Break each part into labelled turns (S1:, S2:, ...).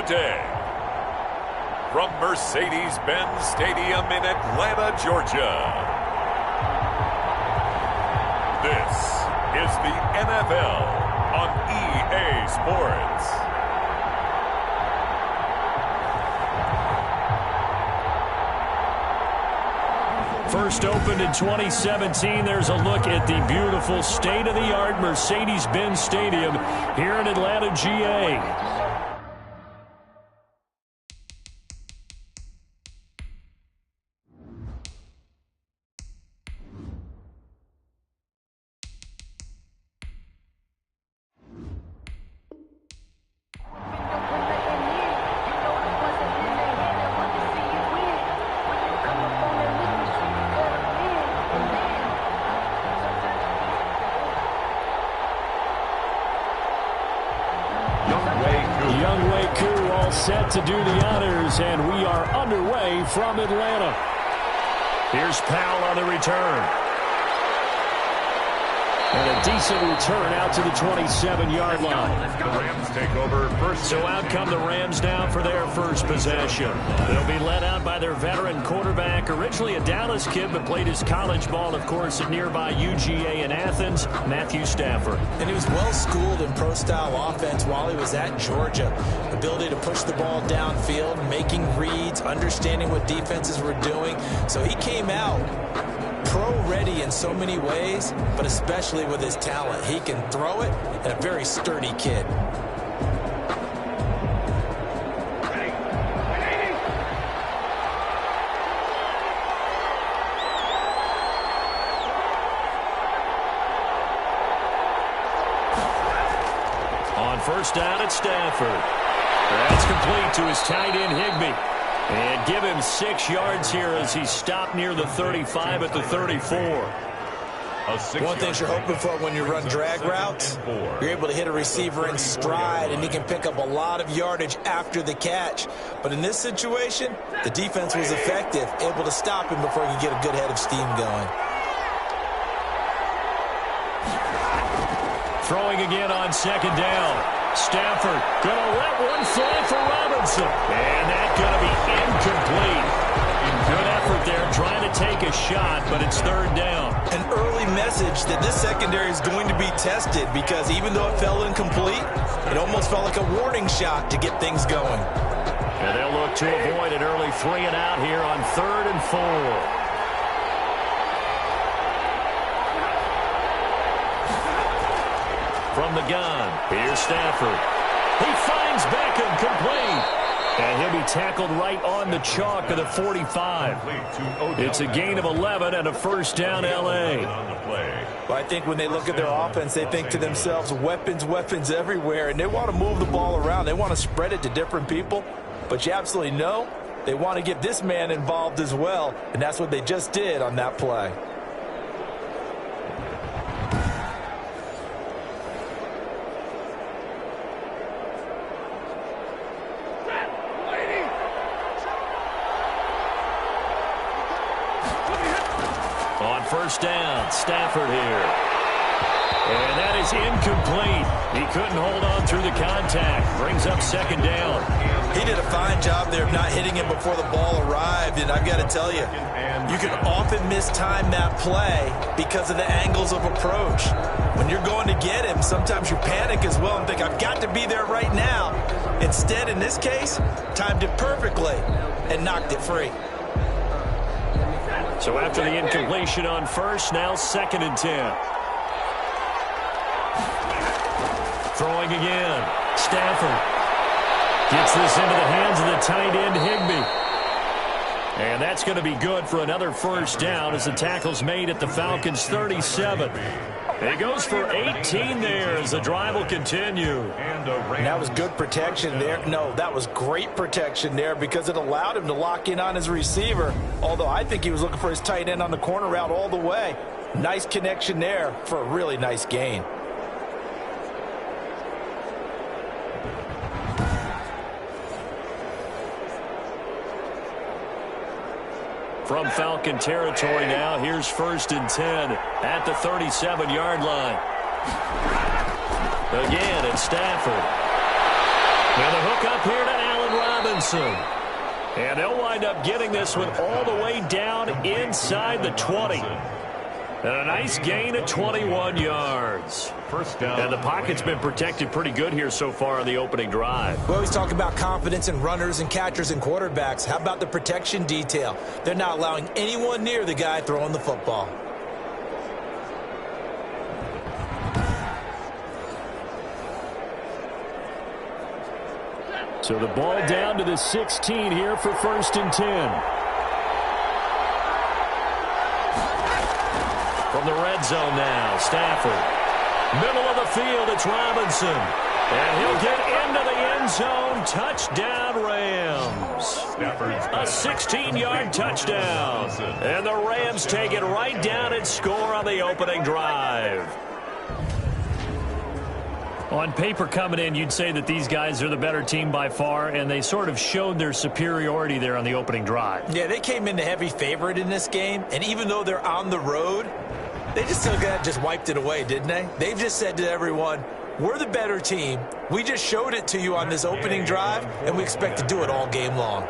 S1: today. From Mercedes-Benz Stadium in Atlanta, Georgia. This is the NFL on EA Sports.
S2: First opened in 2017, there's a look at the beautiful state-of-the-art Mercedes-Benz Stadium here in Atlanta, GA. Set to do the honors, and we are underway from Atlanta. Here's Powell on the return. And a decent return out to the 27-yard line.
S1: The Rams take over first.
S2: So out come the Rams now for their first possession. They'll be led out by their veteran quarterback, originally a Dallas kid, but played his college ball, of course, at nearby UGA in Athens, Matthew Stafford.
S3: And he was well-schooled in pro-style offense while he was at Georgia. Ability to push the ball downfield, making reads, understanding what defenses were doing. So he came out pro-ready in so many ways, but especially with his talent. He can throw it, and a very sturdy kid.
S2: On first down at Stafford. That's complete to his tight end, Higbee. And give him 6 yards here as he stopped near the 35 at the 34.
S3: One thing you're hoping for when you run drag routes, you're able to hit a receiver in stride, and he can pick up a lot of yardage after the catch. But in this situation, the defense was effective, able to stop him before he could get a good head of steam going.
S2: Throwing again on second down. Stafford gonna let one fly for Robinson. And that's gonna be incomplete. Good effort there trying to take a shot, but it's third down.
S3: An early message that this secondary is going to be tested, because even though it fell incomplete, it almost felt like a warning shot to get things going.
S2: And they'll look to avoid an early 3 and out here on 3rd and 4. From the gun, here's Stafford. He finds Beckham, complete. And he'll be tackled right on the chalk of the 45. It's a gain of 11 and a first down, L.A.
S3: Well, I think when they look at their offense, they think to themselves, weapons, weapons everywhere, and they want to move the ball around. They want to spread it to different people, but you absolutely know they want to get this man involved as well, and that's what they just did on that play.
S2: First down, Stafford here. And that is incomplete. He couldn't hold on through the contact. Brings up second down.
S3: He did a fine job there of not hitting him before the ball arrived, and I've got to tell you, you can often mistime that play because of the angles of approach. When you're going to get him, sometimes you panic as well and think, I've got to be there right now. Instead, in this case, timed it perfectly and knocked it free.
S2: So after the incompletion on first, now 2nd and 10. Throwing again. Stafford gets this into the hands of the tight end, Higbee. And that's going to be good for another first down as the tackle's made at the Falcons' 37. He goes for 18 there as the drive will continue.
S3: And that was good protection there. No, that was great protection there because it allowed him to lock in on his receiver, although I think he was looking for his tight end on the corner route all the way. Nice connection there for a really nice gain.
S2: From Falcon territory now, here's 1st and 10 at the 37-yard line. Again, it's Stafford. And the hook up here to Allen. Robinson. And they'll wind up getting this one all the way down inside the 20. And a nice gain of 21 yards.
S1: First down.
S2: And the pocket's been protected pretty good here so far on the opening drive.
S3: We always talk about confidence in runners and catchers and quarterbacks. How about the protection detail? They're not allowing anyone near the guy throwing the football.
S2: So the ball down to the 16 here for 1st and 10. From the red zone now, Stafford. Middle of the field, it's Robinson. And he'll get into the end zone. Touchdown, Rams. A 16-yard touchdown. And the Rams take it right down and score on the opening drive.
S4: On paper coming in, you'd say that these guys are the better team by far, and they sort of showed their superiority there on the opening drive.
S3: Yeah, they came in the heavy favorite in this game, and even though they're on the road, they just wiped it away, didn't they? They've just said to everyone, we're the better team. We just showed it to you on this opening drive, and we expect to do it all game long.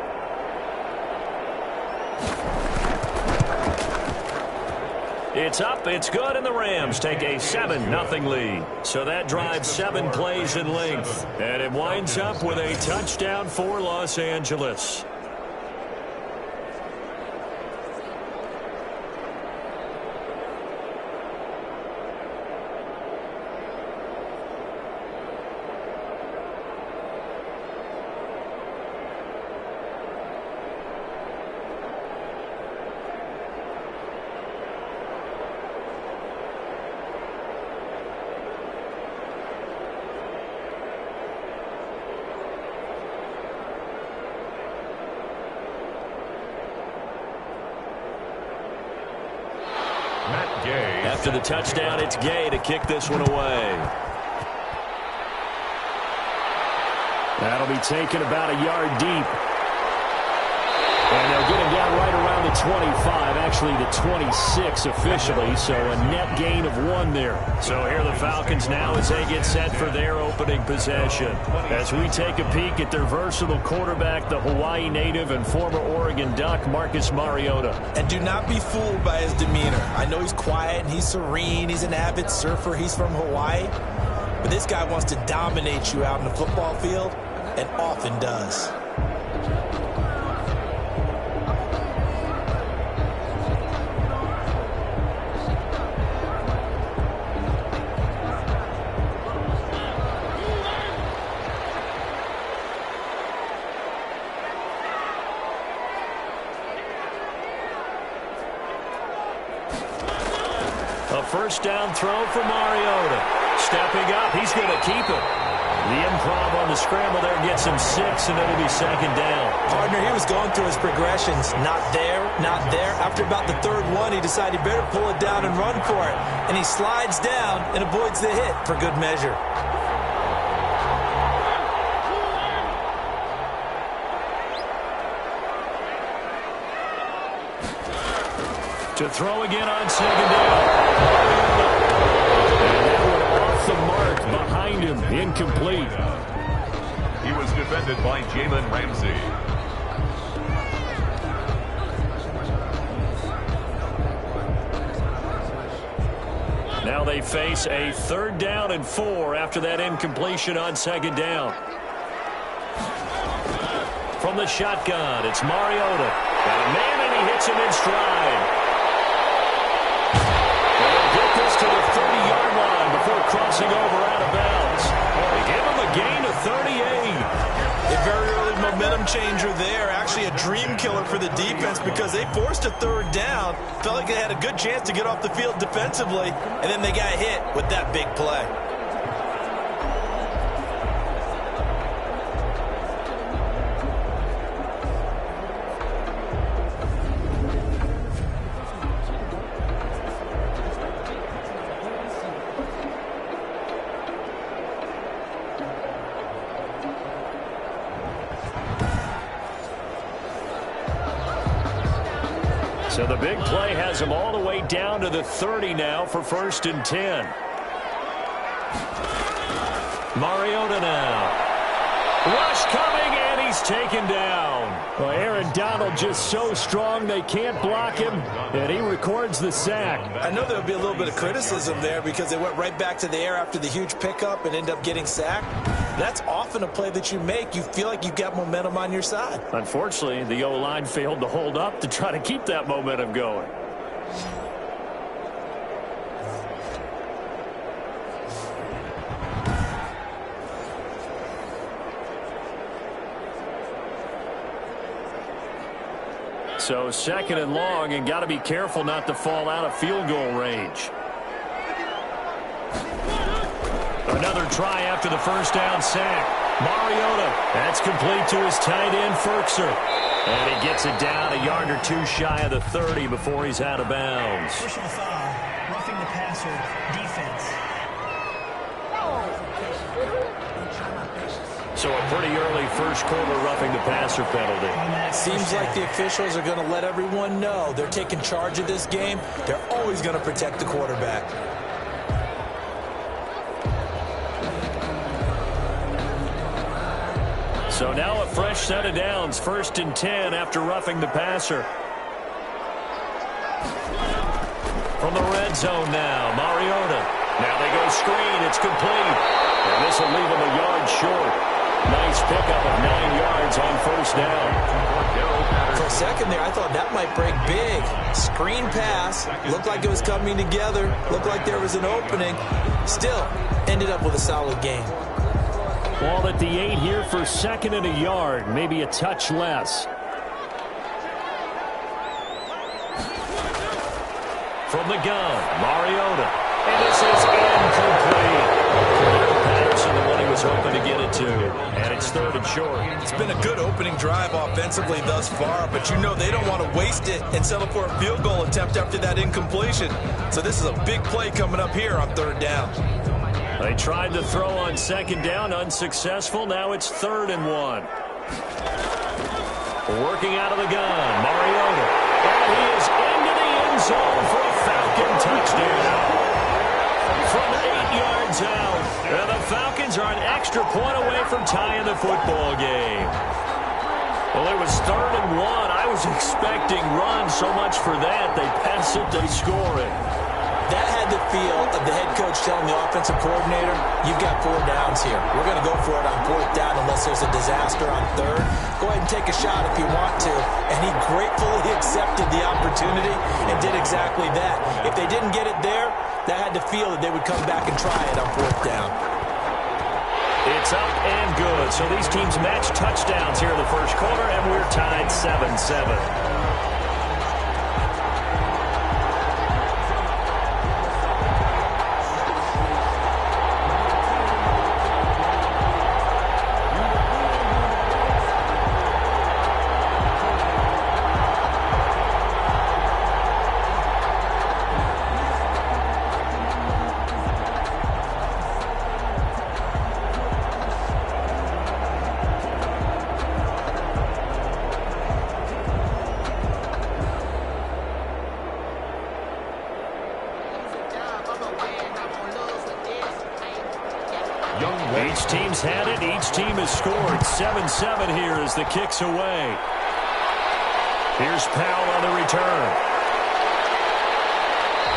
S2: It's up, it's good, and the Rams take a 7-0 lead. So that drives 7 plays in length. And it winds up with a touchdown for Los Angeles. After the touchdown, it's Gay to kick this one away.
S4: That'll be taken about a yard deep. And they'll get him down right around the 25, actually the 26 officially, so a net gain of 1 there.
S2: So here the Falcons now as they get set for their opening possession.
S4: As we take a peek at their versatile quarterback, the Hawaii native and former Oregon Duck, Marcus Mariota.
S3: And do not be fooled by his demeanor. I know he's quiet and he's serene. He's an avid surfer. He's from Hawaii. But this guy wants to dominate you out in the football field, and often does.
S2: A first down throw for Mariota. Stepping up, he's going to keep it. The improv on the scramble there gets him 6, and it'll be 2nd down.
S3: Partner, he was going through his progressions. Not there, not there. After about the 3rd one, he decided he better pull it down and run for it. And he slides down and avoids the hit for good measure.
S2: To throw again on 2nd down. And that one off the mark behind him. Incomplete.
S1: He was defended by Jalen Ramsey.
S2: Now they face a 3rd down and 4 after that incompletion on 2nd down. From the shotgun, it's Mariota. Got a man, and he hits him in stride. To the 30-yard line before crossing over out of bounds. They give him a gain of 38.
S3: A very early momentum changer there. Actually a dream killer for the defense because they forced a 3rd down. Felt like they had a good chance to get off the field defensively, and then they got hit with that big play.
S2: So the big play has him all the way down to the 30 now for 1st and 10. Mariota now. Rush coming, and he's taken down. Well, Aaron Donald just so strong they can't block him, and he records the sack.
S3: I know there'll be a little bit of criticism there because they went right back to the air after the huge pickup and end up getting sacked. That's often a play that you make. You feel like you've got momentum on your side.
S2: Unfortunately, the O-line failed to hold up to try to keep that momentum going. So second and long, and got to be careful not to fall out of field goal range. Another try after the first down sack. Mariota, that's complete to his tight end, Ferkser. And he gets it down a yard or two shy of the 30 before he's out of bounds.
S5: Personal foul, roughing the passer, defense.
S2: So a pretty early first quarter roughing the passer penalty.
S3: Seems like the officials are going to let everyone know they're taking charge of this game. They're always going to protect the quarterback.
S2: So now a fresh set of downs, 1st and 10 after roughing the passer. From the red zone now, Mariota. Now they go screen, it's complete. And this will leave him a yard short. Nice pickup of 9 yards on first down.
S3: For a second there, I thought that might break big. Screen pass, looked like it was coming together, looked like there was an opening. Still, ended up with a solid game.
S2: Ball at the 8 here for 2nd and a yard, maybe a touch less. From the gun, Mariota. And this is incomplete. Patterson, the one he was hoping to get it to. And it's 3rd and short.
S3: It's been a good opening drive offensively thus far, but you know they don't want to waste it and settle for a field goal attempt after that incompletion. So this is a big play coming up here on 3rd down.
S2: They tried to throw on 2nd down, unsuccessful. Now it's 3rd and 1. Working out of the gun, Mariota. And he is into the end zone for a Falcon touchdown. From 8 yards out. And the Falcons are an extra point away from tying the football game. Well, it was 3rd and 1. I was expecting runs, so much for that. They pass it, they score it.
S3: That had the feel of the head coach telling the offensive coordinator, you've got 4 downs here. We're going to go for it on 4th down unless there's a disaster on 3rd. Go ahead and take a shot if you want to. And he gratefully accepted the opportunity and did exactly that. If they didn't get it there, that had the feel that they would come back and try it on 4th down.
S2: It's up and good. So these teams match touchdowns here in the first quarter, and we're tied 7-7. Each team's had it. Each team has scored. 7-7 here as the kick's away. Here's Powell on the return.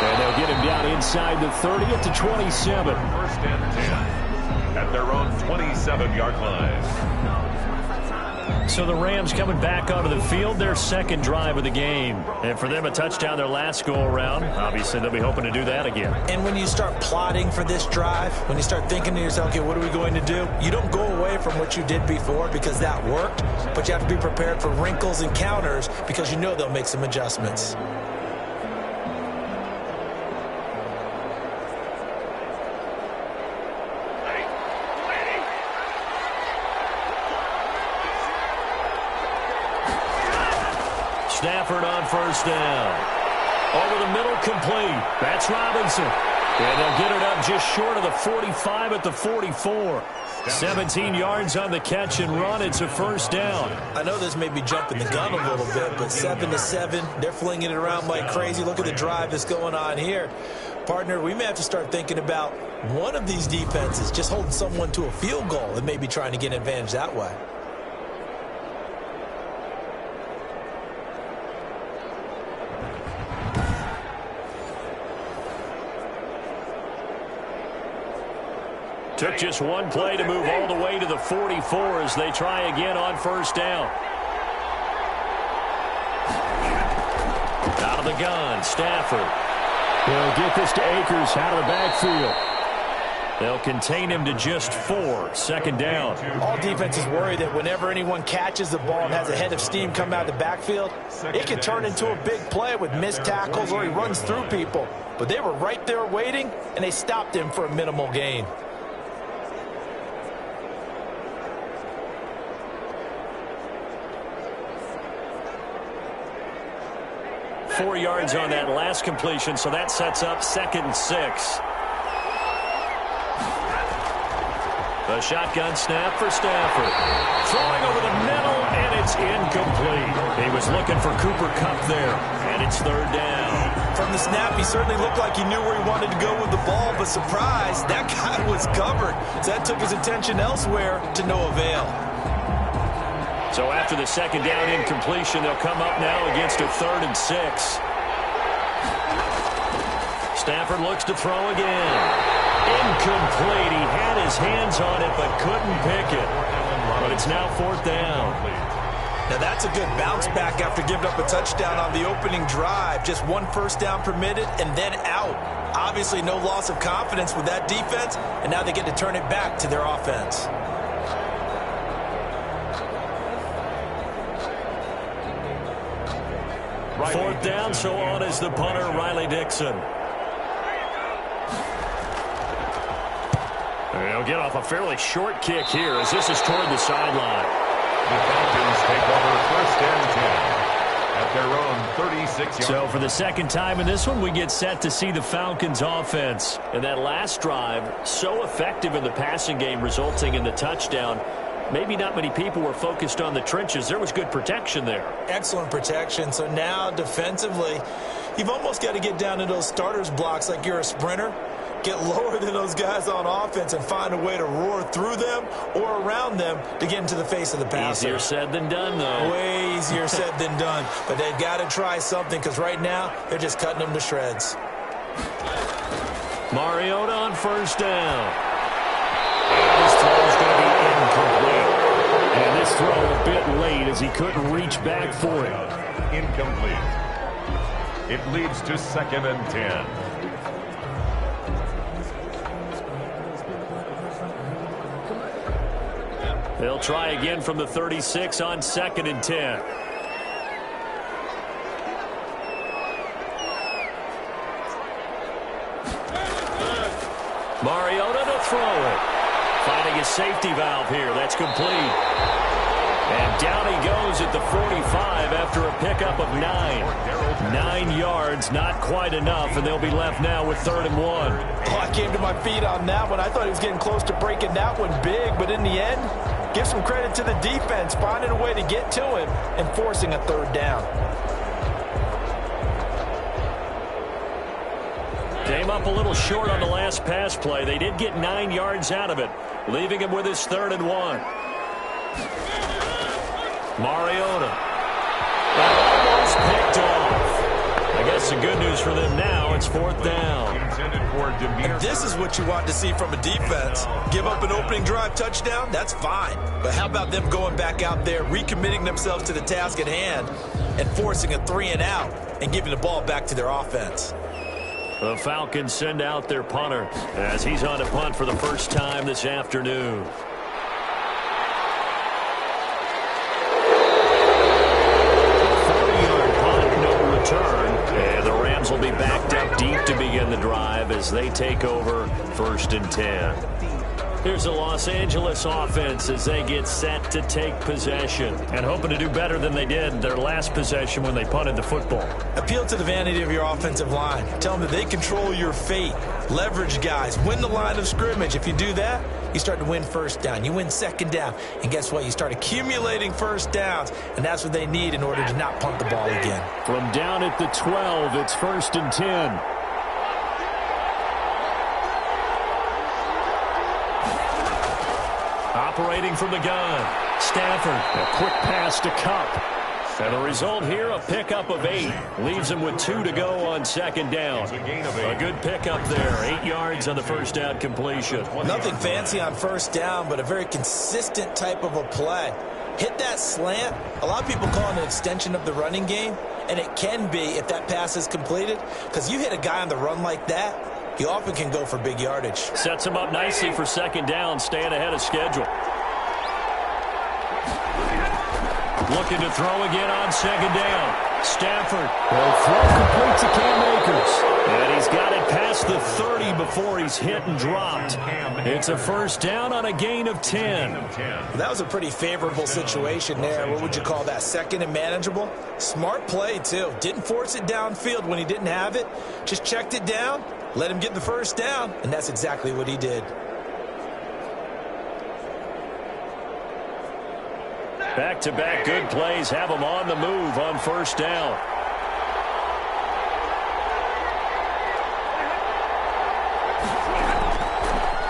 S2: And they'll get him down inside the 30 at the 27.
S1: 1st and 10 at their own 27-yard line.
S2: So the Rams coming back onto the field, their 2nd drive of the game. And for them, a touchdown their last go-around. Obviously, they'll be hoping to do that again.
S3: And when you start plotting for this drive, when you start thinking to yourself, okay, what are we going to do? You don't go away from what you did before because that worked, but you have to be prepared for wrinkles and counters because you know they'll make some adjustments.
S2: Stafford on 1st down. Over the middle, complete. That's Robinson. And they'll get it up just short of the 45 at the 44. 17 yards on the catch and run. It's a 1st down.
S3: I know this may be jumping the gun a little bit, but 7-7, they're flinging it around like crazy. Look at the drive that's going on here. Partner, we may have to start thinking about one of these defenses just holding someone to a field goal and maybe trying to get an advantage that way.
S2: Took just one play to move all the way to the 44 as they try again on first down. Out of the gun, Stafford.
S4: They'll get this to Akers out of the backfield.
S2: They'll contain him to just 4, second down.
S3: All defenses worry that whenever anyone catches the ball and has a head of steam come out of the backfield, it can turn into a big play with missed tackles or he runs through people. But they were right there waiting, and they stopped him for a minimal gain.
S2: Four yards on that last completion, so that sets up 2nd and 6. A shotgun snap for Stafford. Throwing over the middle, and it's incomplete. He was looking for Cooper Kupp there, and it's 3rd down.
S3: From the snap, he certainly looked like he knew where he wanted to go with the ball, but surprise, that guy was covered. So that took his attention elsewhere to no avail.
S2: So after the 2nd down incompletion, they'll come up now against a 3rd and 6. Stafford looks to throw again. Incomplete. He had his hands on it but couldn't pick it. But it's now 4th down.
S3: Now that's a good bounce back after giving up a touchdown on the opening drive. Just 1 first down permitted and then out. Obviously no loss of confidence with that defense, and now they get to turn it back to their offense.
S2: Fourth down, so on is the punter, Riley Dixon. They'll get off a fairly short kick here as this is toward the sideline.
S1: The Falcons take over 1st and 10 at their own 36-yard.
S4: So for the 2nd time in this one, we get set to see the Falcons offense.
S2: And that last drive, so effective in the passing game, resulting in the touchdown. Maybe not many people were focused on the trenches. There was good protection there.
S3: Excellent protection. So now defensively, you've almost got to get down to those starters blocks like you're a sprinter. Get lower than those guys on offense and find a way to roar through them or around them to get into the face of the passer.
S2: Easier said than done, though.
S3: Way easier said than done. But they've got to try something because right now they're just cutting them to shreds.
S2: Mariota on first down. And his throw is going to be incomplete.
S4: And this throw a bit late as he couldn't reach back for it.
S1: Incomplete. It leads to 2nd and 10.
S2: They'll try again from the 36 on 2nd and 10. Mariota to throw it. Finding a safety valve here. That's complete. And down he goes at the 45 after a pickup of 9. 9 yards, not quite enough, and they'll be left now with 3rd and 1.
S3: Oh, I came to my feet on that one. I thought he was getting close to breaking that one big, but in the end, give some credit to the defense, finding a way to get to him and forcing a 3rd down.
S2: Came up a little short on the last pass play. They did get 9 yards out of it, leaving him with his 3rd and 1. Mariota. Almost picked off. I guess the good news for them now, it's 4th down.
S3: And this is what you want to see from a defense. Give up an opening drive touchdown, that's fine. But how about them going back out there, recommitting themselves to the task at hand, and forcing a 3 and out, and giving the ball back to their offense.
S2: The Falcons send out their punter as he's on to punt for the first time this afternoon. And the Rams will be backed up deep to begin the drive as they take over 1st and 10. Here's the Los Angeles offense as they get set to take possession.
S4: And hoping to do better than they did their last possession when they punted the football.
S3: Appeal to the vanity of your offensive line. Tell them that they control your fate. Leverage guys. Win the line of scrimmage. If you do that, you start to win 1st down. You win 2nd down. And guess what? You start accumulating 1st downs. And that's what they need in order to not punt the ball again.
S4: From down at the 12, it's 1st and 10.
S2: Operating from the gun, Stafford.
S4: A quick pass to Kupp.
S2: And the result here, a pickup of 8. Leaves him with 2 to go on second down. A good pickup there. 8 yards on the first down completion.
S3: Nothing fancy on first down, but a very consistent type of a play. Hit that slant. A lot of people call it an extension of the running game, and it can be if that pass is completed, because you hit a guy on the run like that, he often can go for big yardage.
S2: Sets him up nicely for second down, staying ahead of schedule. Looking to throw again on second down. Stafford will throw complete to Cam Akers. And he's got it past the 30 before he's hit and dropped. It's a first down on a gain of 10.
S3: That was a pretty favorable situation there. What would you call that? Second and manageable? Smart play, too. Didn't force it downfield when he didn't have it. Just checked it down, let him get the first down, and that's exactly what he did.
S2: Back-to-back good plays have him on the move on first down.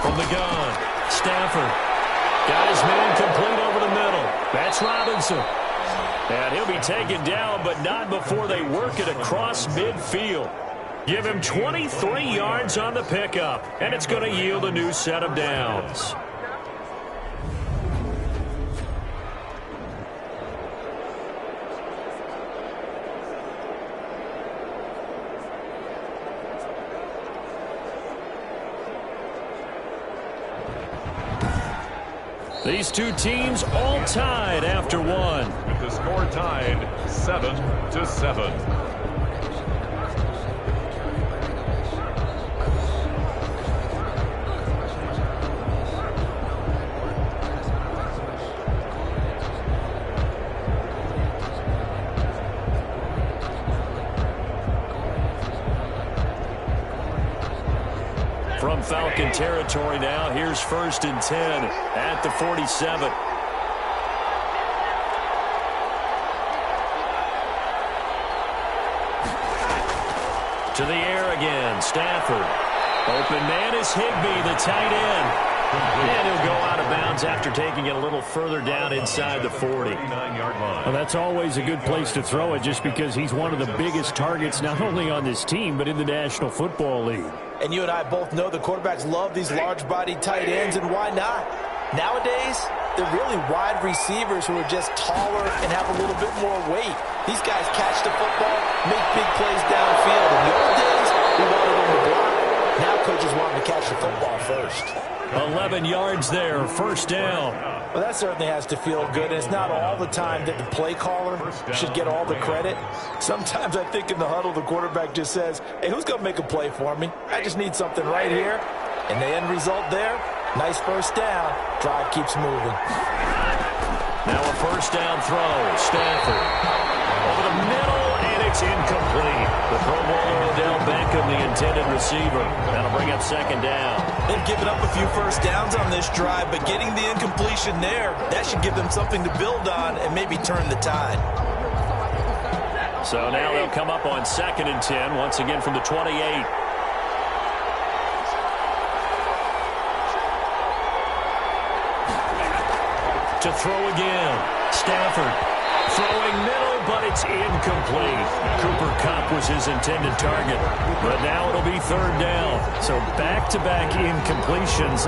S2: From the gun, Stafford got his man complete over the middle. That's Robinson. And he'll be taken down, but not before they work it across midfield. Give him 23 yards on the pickup, and it's going to yield a new set of downs. These two teams all tied after one.
S1: With the score tied 7-7.
S2: From Falcon territory now, here's 1st and 10 at the 47. To the air again, Stafford. Open man is Higbee, the tight end. And he'll go out of bounds after taking it a little further down inside the 40.
S4: Well, that's always a good place to throw it just because he's one of the biggest targets not only on this team but in the National Football League.
S3: And you and I both know the quarterbacks love these large-bodied tight ends, and why not? Nowadays, they're really wide receivers who are just taller and have a little bit more weight. These guys catch the football, make big plays downfield. In the old days, we wanted them to block. Now coaches want them to catch the football first.
S2: 11 yards there, first down.
S3: Well, that certainly has to feel good, and it's not all the time that the play caller should get all the credit. Sometimes I think in the huddle, the quarterback just says, hey, who's going to make a play for me? I just need something right here. And the end result there, nice first down. Drive keeps moving.
S2: Now a first down throw. Stafford over the middle, and it's incomplete. The Pro Bowler Odell Beckham, the intended receiver. That'll bring up second down.
S3: They've given up a few first downs on this drive, but getting the incompletion there, that should give them something to build on and maybe turn the tide.
S2: So now they'll come up on 2nd and 10, once again from the 28. To throw again. Stafford throwing middle, but it's incomplete. Cooper Kupp was his intended target, but now it'll be 3rd down.
S4: So back-to-back incompletions.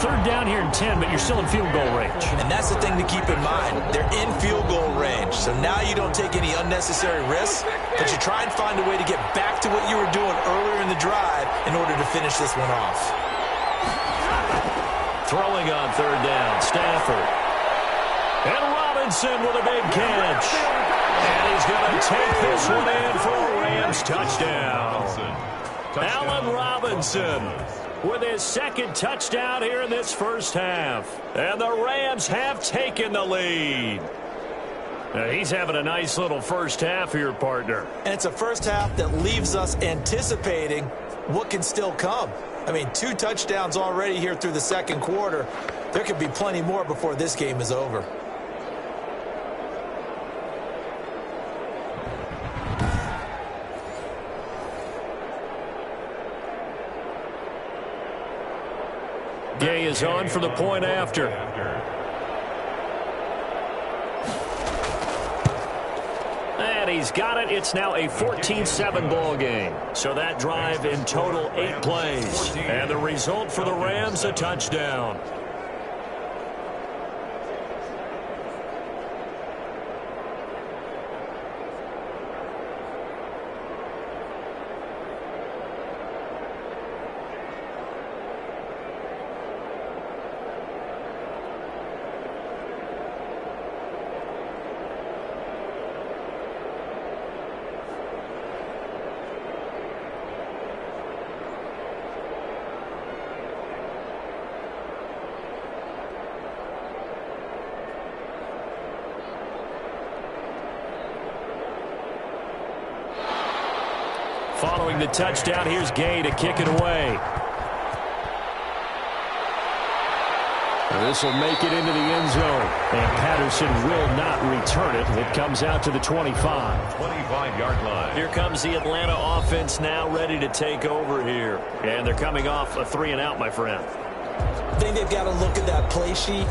S4: 3rd down here in 10, but you're still in field goal range.
S3: And that's the thing to keep in mind. They're in field goal range, so now you don't take any unnecessary risks, but you try and find a way to get back to what you were doing earlier in the drive in order to finish this one off.
S2: Throwing on 3rd down, Stafford. And Robinson with a big catch. And he's going to take this one in for a Rams touchdown. Allen Robinson with his 2nd touchdown here in this first half. And the Rams have taken the lead. Now, he's having a nice little first half here, partner.
S3: And it's a first half that leaves us anticipating what can still come. I mean, 2 touchdowns already here through the 2nd quarter. There could be plenty more before this game is over.
S2: Gay is on for the point after.
S4: And he's got it. It's now a 14-7 ball game. So that drive in total 8 plays. And the result for the Rams, a touchdown. Following the touchdown, here's Gay to kick it away. This will make it into the end zone. And Patterson will not return it. It comes out to the 25.
S1: 25-yard line.
S4: Here comes the Atlanta offense now ready to take over here. And they're coming off a 3-and-out, my friend.
S3: I think they've got to look at that play sheet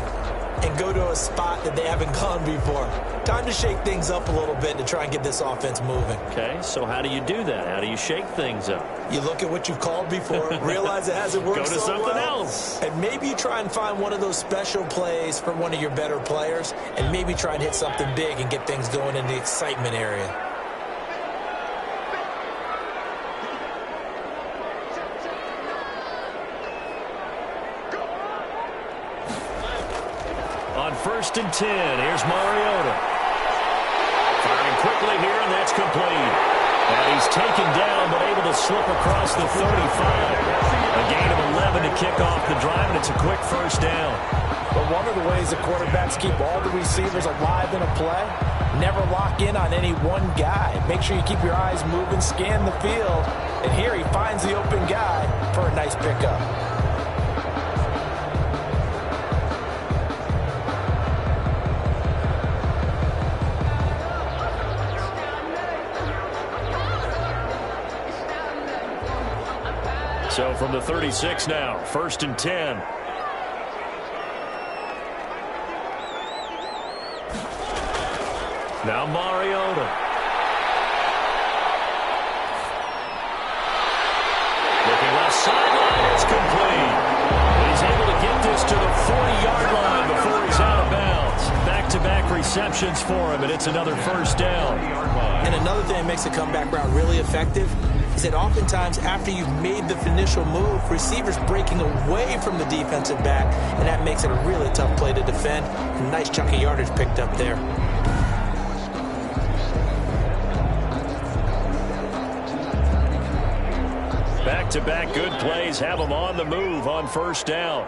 S3: and go to a spot that they haven't gone before. Time to shake things up a little bit to try and get this offense moving.
S4: Okay, so how do you do that? How do you shake things up?
S3: You look at what you've called before, realize it hasn't worked
S4: Go to
S3: so
S4: something
S3: well,
S4: else.
S3: and maybe you try and find one of those special plays from one of your better players, and maybe try and hit something big and get things going in the excitement area.
S4: On 1st and 10, here's Mariota. Firing quickly here, and that's complete. And he's taken down, but able to slip across the 35. A gain of 11 to kick off the drive, and it's a quick first down.
S6: But one of the ways the quarterbacks keep all the receivers alive in a play, never lock in on any one guy. Make sure you keep your eyes moving, scan the field, and here he finds the open guy for a nice pickup.
S4: So from the 36 now, 1st and 10. Now Mariota. Looking left sideline, it's complete. He's able to get this to the 40-yard line before he's out of bounds. Back-to-back receptions for him, and it's another first down.
S3: And another thing that makes the comeback route really effective is that oftentimes after you've made the initial move, receivers breaking away from the defensive back, and that makes it a really tough play to defend. A nice chunk of yardage picked up there.
S4: Back-to-back good plays have him on the move on first down.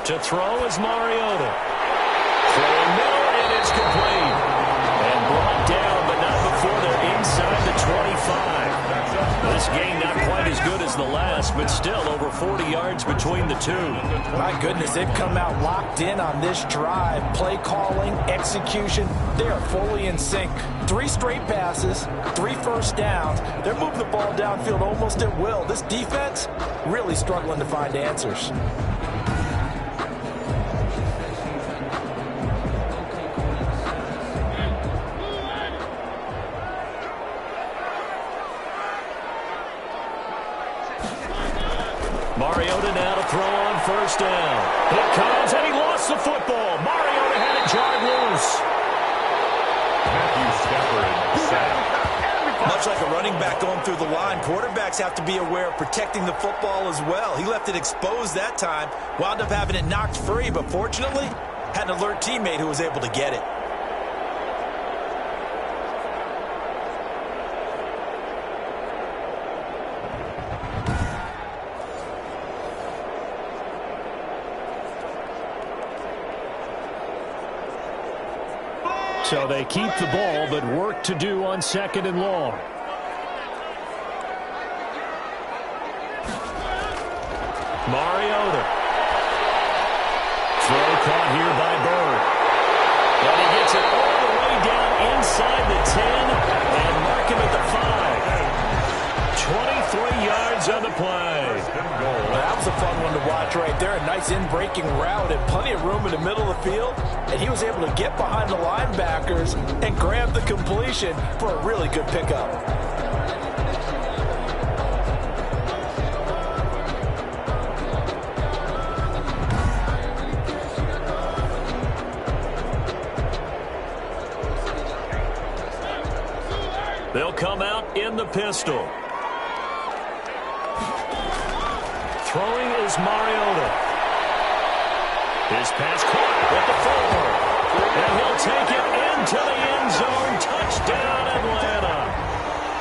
S4: To throw is Mariota. Throwing middle, and it's complete. And brought down, but not before they're inside the 25. This game not quite as good as the last, but still over 40 yards between the two.
S6: My goodness, they've come out locked in on this drive. Play calling, execution, they are fully in sync. 3 straight passes, 3 first downs. They're moving the ball downfield almost at will. This defense really struggling to find answers.
S4: Mariota now to throw on first down. It comes, and he lost the football. Mariota had it jarred loose.
S1: Matthew Stafford sacked.
S3: Much like a running back going through the line, quarterbacks have to be aware of protecting the football as well. He left it exposed that time, wound up having it knocked free, but fortunately, had an alert teammate who was able to get it.
S4: So they keep the ball, but work to do on 2nd and long. Mariota. Throw caught here by Bird. And he gets it all the way down inside the 10 and mark him at the 5. 23 yards on the play.
S6: That was a fun one to watch. catch right there. A nice in-breaking route and plenty of room in the middle of the field. And he was able to get behind the linebackers and grab the completion for a really good pickup.
S2: They'll come out in the pistol. Throwing is Mariota. His pass caught at the 4. And he'll take it into the end zone. Touchdown, Atlanta.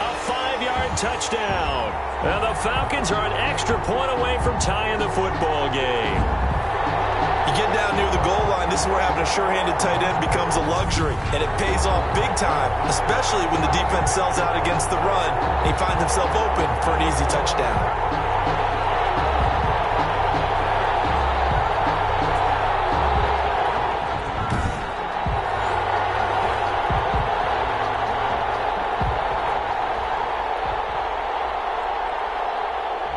S2: A 5-yard touchdown. And the Falcons are an extra point away from tying the football game.
S3: You get down near the goal line, this is where having a sure-handed tight end becomes a luxury, and it pays off big time, especially when the defense sells out against the run, and he finds himself open for an easy touchdown.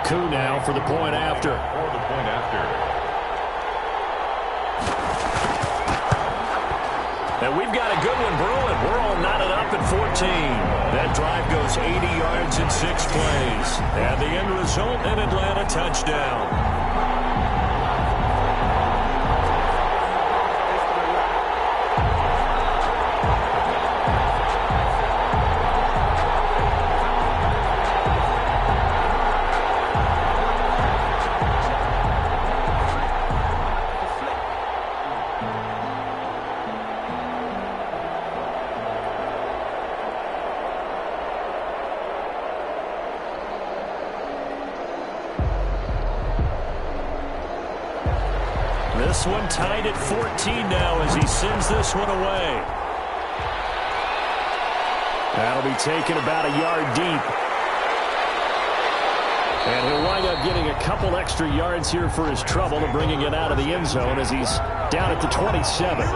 S2: Coup now for the point after. And we've got a good one brewing. We're all knotted up at 14. That drive goes 80 yards in 6 plays. And the end result, an Atlanta touchdown. This one tied at 14 now as he sends this one away. That'll be taken about a yard deep. And he'll wind up getting a couple extra yards here for his trouble and bringing it out of the end zone as he's down at the 27.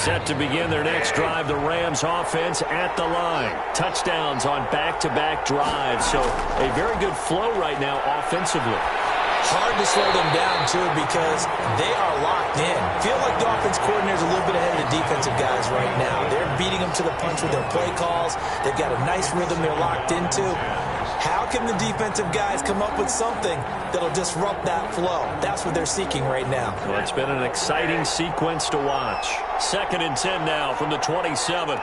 S2: Set to begin their next drive, the Rams offense at the line. Touchdowns on back-to-back drives, so a very good flow right now offensively.
S3: Hard to slow them down, too, because they are locked in. Feel like the offense coordinator's a little bit ahead of the defensive guys right now. They're beating them to the punch with their play calls. They've got a nice rhythm they're locked into. How can the defensive guys come up with something that'll disrupt that flow? That's what they're seeking right now.
S2: Well, it's been an exciting sequence to watch. 2nd and 10 now from the 27.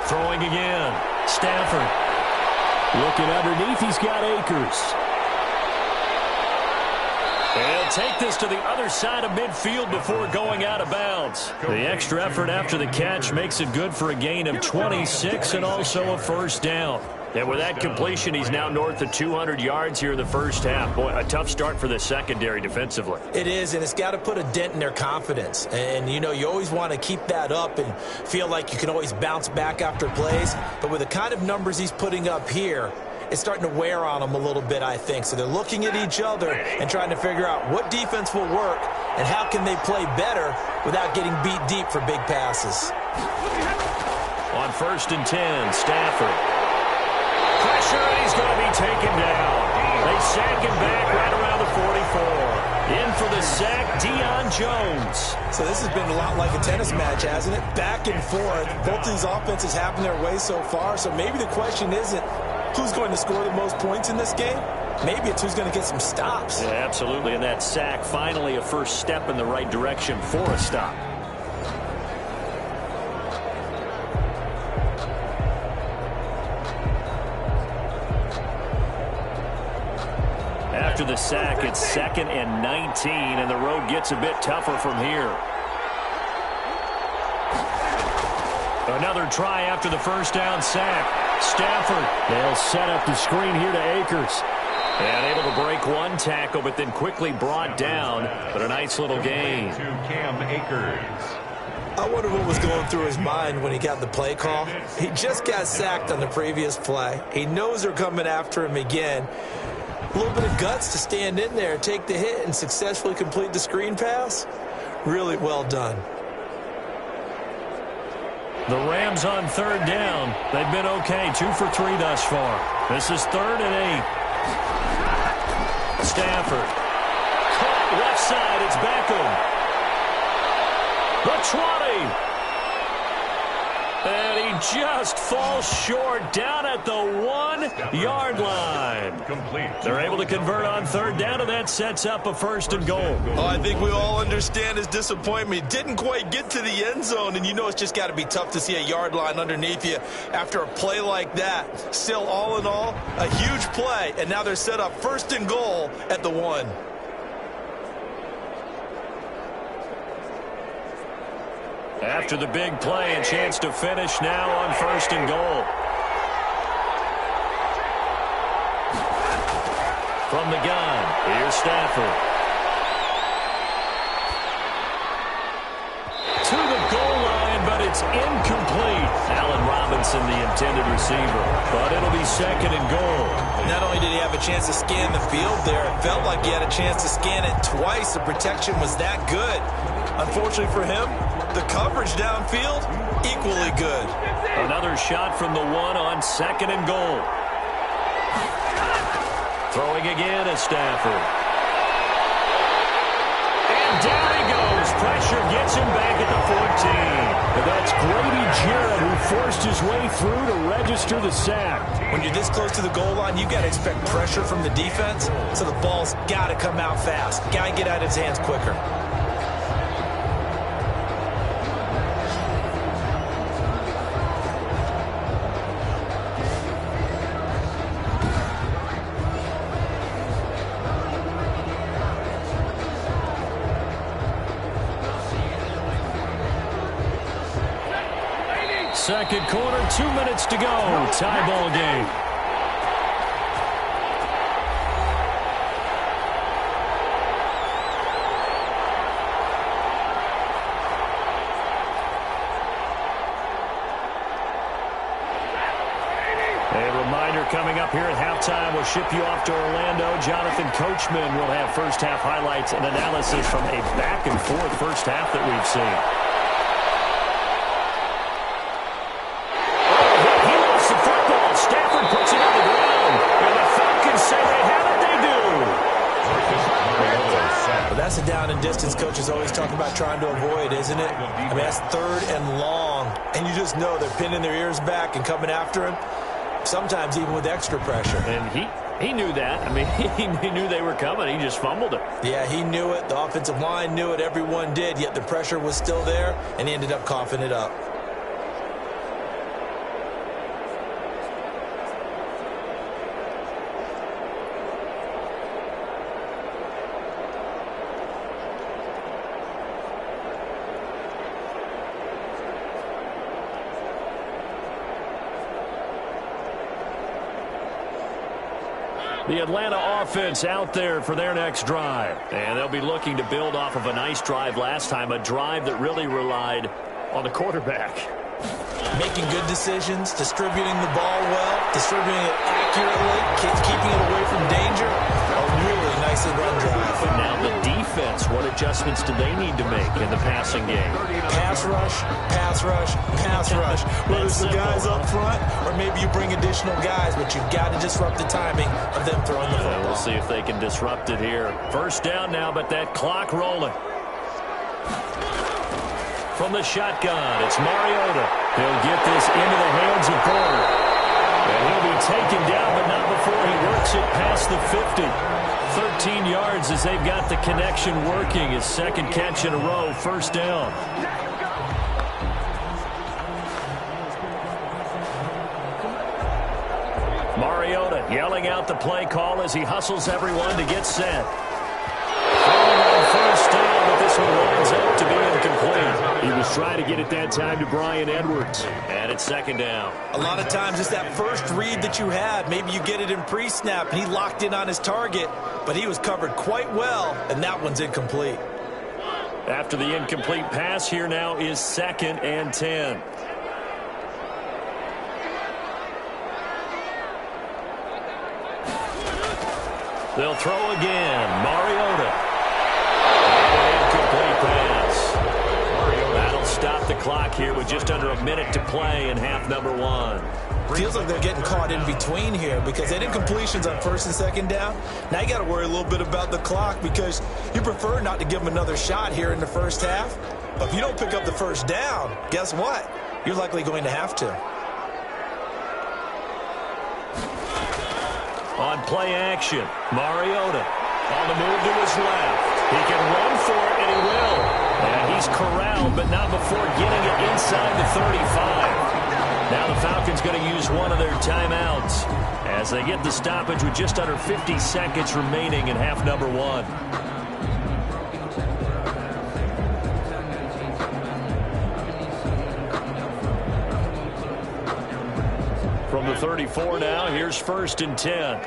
S2: Throwing again. Stafford. Looking underneath, he's got Akers. He'll take this to the other side of midfield before going out of bounds. The extra effort after the catch makes it good for a gain of 26 and also a first down. And with that completion, he's now north of 200 yards here in the first half. Boy, a tough start for the secondary defensively.
S3: It is, and it's got to put a dent in their confidence. And, you know, you always want to keep that up and feel like you can always bounce back after plays. But with the kind of numbers he's putting up here, it's starting to wear on them a little bit, I think. So they're looking at each other and trying to figure out what defense will work and how can they play better without getting beat deep for big passes.
S2: On 1st and 10, Stafford. Pressure, and he's going to be taken down. They sack him back right around the 44. In for the sack, Deion Jones.
S3: So this has been a lot like a tennis match, hasn't it? Back and forth. Both these offenses having their way so far. So maybe the question isn't who's going to score the most points in this game. Maybe it's who's going to get some stops.
S2: Yeah, absolutely. And that sack, finally a first step in the right direction for a stop. After the sack, it's 2nd and 19, and the road gets a bit tougher from here. Another try after the first down sack. Stafford, they'll set up the screen here to Akers. And able to break one tackle, but then quickly brought down. But a nice little gain.
S1: To Cam Akers.
S3: I wonder what was going through his mind when he got the play call. He just got sacked on the previous play. He knows they're coming after him again. A little bit of guts to stand in there, take the hit, and successfully complete the screen pass. Really well done.
S2: The Rams on third down. They've been okay, 2 for 3 thus far. This is 3rd and 8. Stafford. Caught left side. It's Beckham. The 20. And he just falls short down at the 1-yard line.
S1: Complete.
S2: They're able to convert on third down, and that sets up a 1st and goal.
S3: Oh, I think we all understand his disappointment. Didn't quite get to the end zone, and you know it's just got to be tough to see a yard line underneath you after a play like that. Still, all in all, a huge play, and now they're set up 1st and goal at the 1.
S2: After the big play, a chance to finish now on 1st and goal. From the gun, here's Stafford. To the goal line, but it's incomplete. Allen Robinson, the intended receiver. But it'll be 2nd and goal.
S3: Not only did he have a chance to scan the field there, it felt like he had a chance to scan it twice. The protection was that good. Unfortunately for him, the coverage downfield, equally good.
S2: Another shot from the 1 on 2nd and goal. Throwing again is Stafford. And down he goes. Pressure gets him back at the 14. And that's Grady Jarrett who forced his way through to register the sack.
S3: When you're this close to the goal line, you've got to expect pressure from the defense, so the ball's got to come out fast. Got to get out of his hands quicker.
S2: Second quarter, 2 minutes to go. Tie ball game. A reminder coming up here at halftime. We'll ship you off to Orlando. Jonathan Coachman will have first half highlights and analysis from a back-and-forth first half that we've seen. Stafford puts it on the ground, and the Falcons say they have it, they do.
S3: Well, that's a down and distance coach is always talking about trying to avoid, isn't it? I mean, that's 3rd and long, and you just know they're pinning their ears back and coming after him, sometimes even with extra pressure.
S2: And he knew that. I mean, he knew they were coming. He just fumbled it.
S3: Yeah, he knew it. The offensive line knew it. Everyone did, yet the pressure was still there, and he ended up coughing it up.
S2: The Atlanta offense out there for their next drive. And they'll be looking to build off of a nice drive last time, a drive that really relied on the quarterback.
S3: Making good decisions, distributing the ball well, distributing it accurately, keeping it away from danger. A really nicely run drive.
S2: But now the defense, what adjustments do they need to make in the passing game?
S3: Pass rush, pass rush, pass rush. Whether it's the guys up front or maybe you bring additional guys, but you've got to disrupt the timing of them throwing the football.
S2: We'll see if they can disrupt it here. First down now, but that clock rolling. From the shotgun, it's Mariota. He'll get this into the hands of Porter. And he'll be taken down, but not before he works it past the 50. 13 yards as they've got the connection working. His second catch in a row, first down. Mariota yelling out the play call as he hustles everyone to get set. On first down, but this one winds up to be incomplete. incomplete. He was trying to get it that time to Bryan Edwards. And it's second down.
S3: A lot of times it's that first read that you have. Maybe you get it in pre-snap, and he locked in on his target, but he was covered quite well, and that one's incomplete.
S2: After the incomplete pass, here now is 2nd and 10. They'll throw again. Mariota. An incomplete pass. That'll stop the clock here with just under a minute to play in half number 1.
S3: Feels like they're getting caught in between here because they had incompletions on 1st and 2nd down. Now you got to worry a little bit about the clock because you prefer not to give them another shot here in the first half. But if you don't pick up the first down, guess what? You're likely going to have to.
S2: On play action, Mariota on the move to his left. He can run for it, and he will. And he's corralled, but not before getting it inside the 35. Now the Falcons going to use one of their timeouts as they get the stoppage with just under 50 seconds remaining in half number 1. From the 34 now, here's 1st and 10.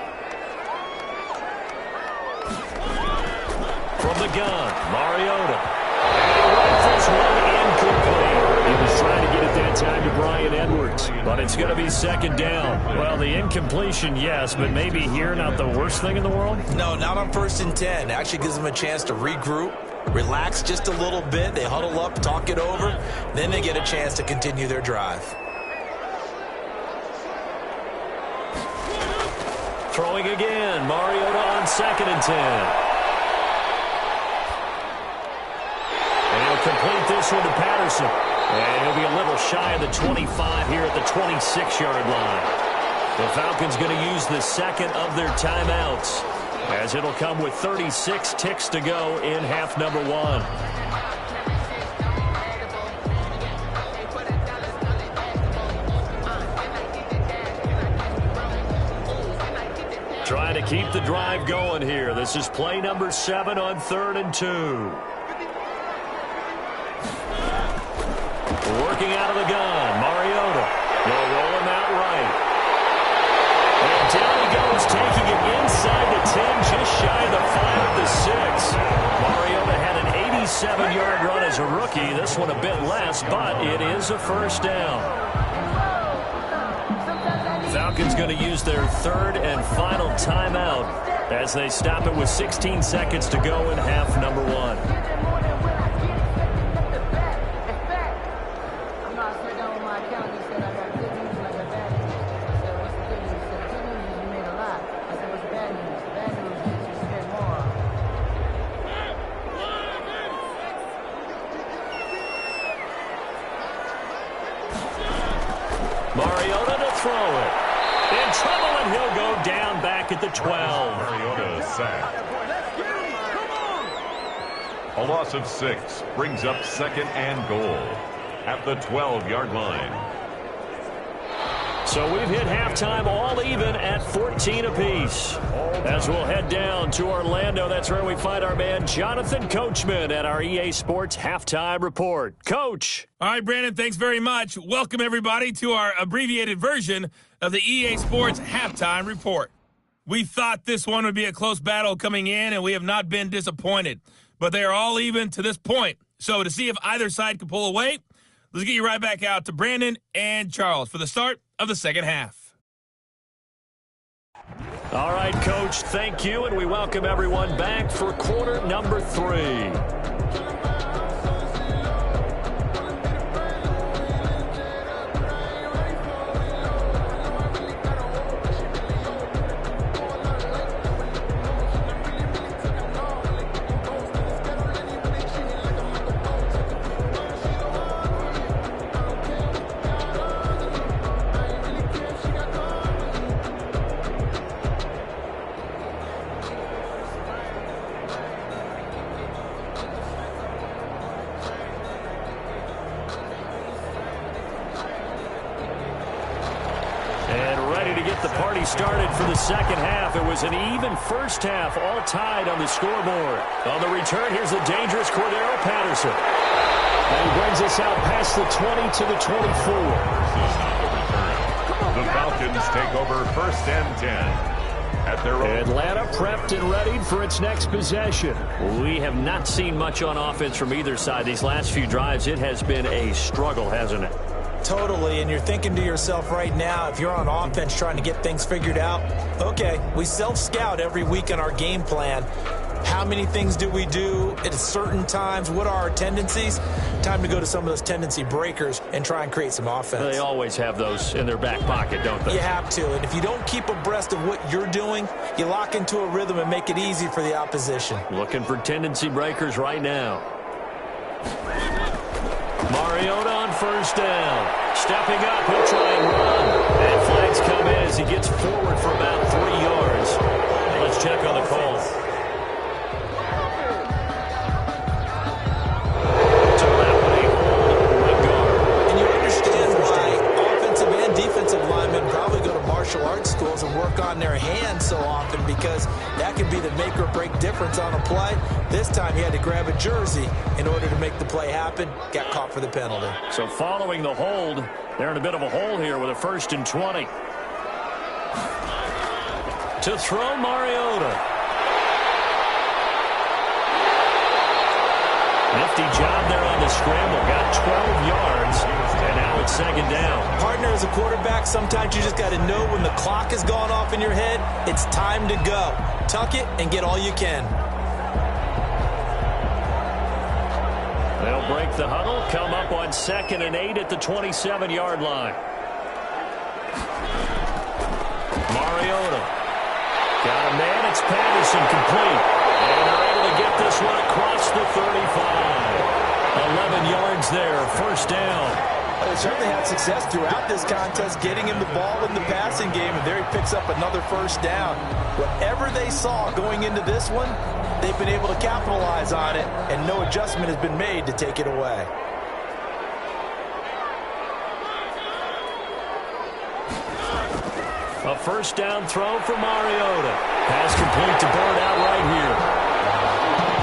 S2: From the gun, Mariota. And he rifles one incomplete. He was trying to get it that time to Bryan Edwards, but it's going to be 2nd down. Well, the incompletion, yes, but maybe here not the worst thing in the world?
S3: No, not on 1st and 10. It actually gives them a chance to regroup, relax just a little bit. They huddle up, talk it over. Then they get a chance to continue their drive.
S2: Throwing again, Mariota on 2nd and 10. And he'll complete this one to Patterson. And he'll be a little shy of the 25 here at the 26-yard line. The Falcons going to use the 2nd of their timeouts as it'll come with 36 ticks to go in half number 1. Trying to keep the drive going here. This is play number 7 on 3rd and 2. Working out of the gun, Mariota. They'll roll him out right. And down he goes, taking it inside the 10, just shy of the 5 at the 6. Mariota had an 87-yard run as a rookie. This one a bit less, but it is a 1st down. Falcons going to use their 3rd and final timeout as they stop it with 16 seconds to go in half number 1. Mariota to throw it. In trouble, and he'll go down back at the 12.
S1: Mariota sacked. A loss of 6 brings up 2nd and goal at the 12-yard line.
S2: So we've hit halftime all even at 14 apiece. As we'll head down to Orlando, that's where we find our man Jonathan Coachman at our EA Sports Halftime Report. Coach.
S7: All right, Brandon, thanks very much. Welcome, everybody, to our abbreviated version of the EA Sports Halftime Report. We thought this one would be a close battle coming in, and we have not been disappointed. But they are all even to this point. So to see if either side can pull away, let's get you right back out to Brandon and Charles for the start of the 2nd half.
S2: All right, Coach, thank you, and we welcome everyone back for quarter number 3. Started for the 2nd half. It was an even first half, all tied on the scoreboard. On the return, here's the dangerous Cordero Patterson. And he brings us out past the 20 to the 24.
S1: The Falcons take over 1st and 10. At their own.
S2: Atlanta prepped and ready for its next possession.
S4: We have not seen much on offense from either side. These last few drives, it has been a struggle, hasn't it?
S6: Totally, and you're thinking to yourself right now, if you're on offense trying to get things figured out, okay, we self-scout every week on our game plan. How many things do we do at certain times? What are our tendencies? Time to go to some of those tendency breakers and try and create some offense.
S4: They always have those in their back pocket, don't they?
S6: You have to, and if you don't keep abreast of what you're doing, you lock into a rhythm and make it easy for the opposition.
S4: Looking for tendency breakers right now. Mariota on 1st down. Stepping up, he'll try and run. And flags come in as he gets forward for about 3 yards. Let's check on the call.
S6: Martial arts schools and work on their hands so often because that can be the make or break difference on a play. This time he had to grab a jersey in order to make the play happen. Got caught for the penalty.
S2: So following the hold, they're in a bit of a hole here with a 1st and 20. To throw, Mariota. Nifty job there on the scramble. Got 12 yards, and now it's 2nd down.
S6: Partner, as a quarterback, sometimes you just got to know when the clock has gone off in your head, it's time to go. Tuck it and get all you can.
S2: They'll break the huddle, come up on 2nd and 8 at the 27-yard line. Mariota. Got a man, it's Patterson, complete. And they're able to get this one across the 35. 11 yards there, 1st down.
S6: They certainly had success throughout this contest getting him the ball in the passing game, and there he picks up another 1st down. Whatever they saw going into this one, they've been able to capitalize on it, and no adjustment has been made to take it away.
S2: A 1st down throw for Mariota. Pass complete to Bird out right here.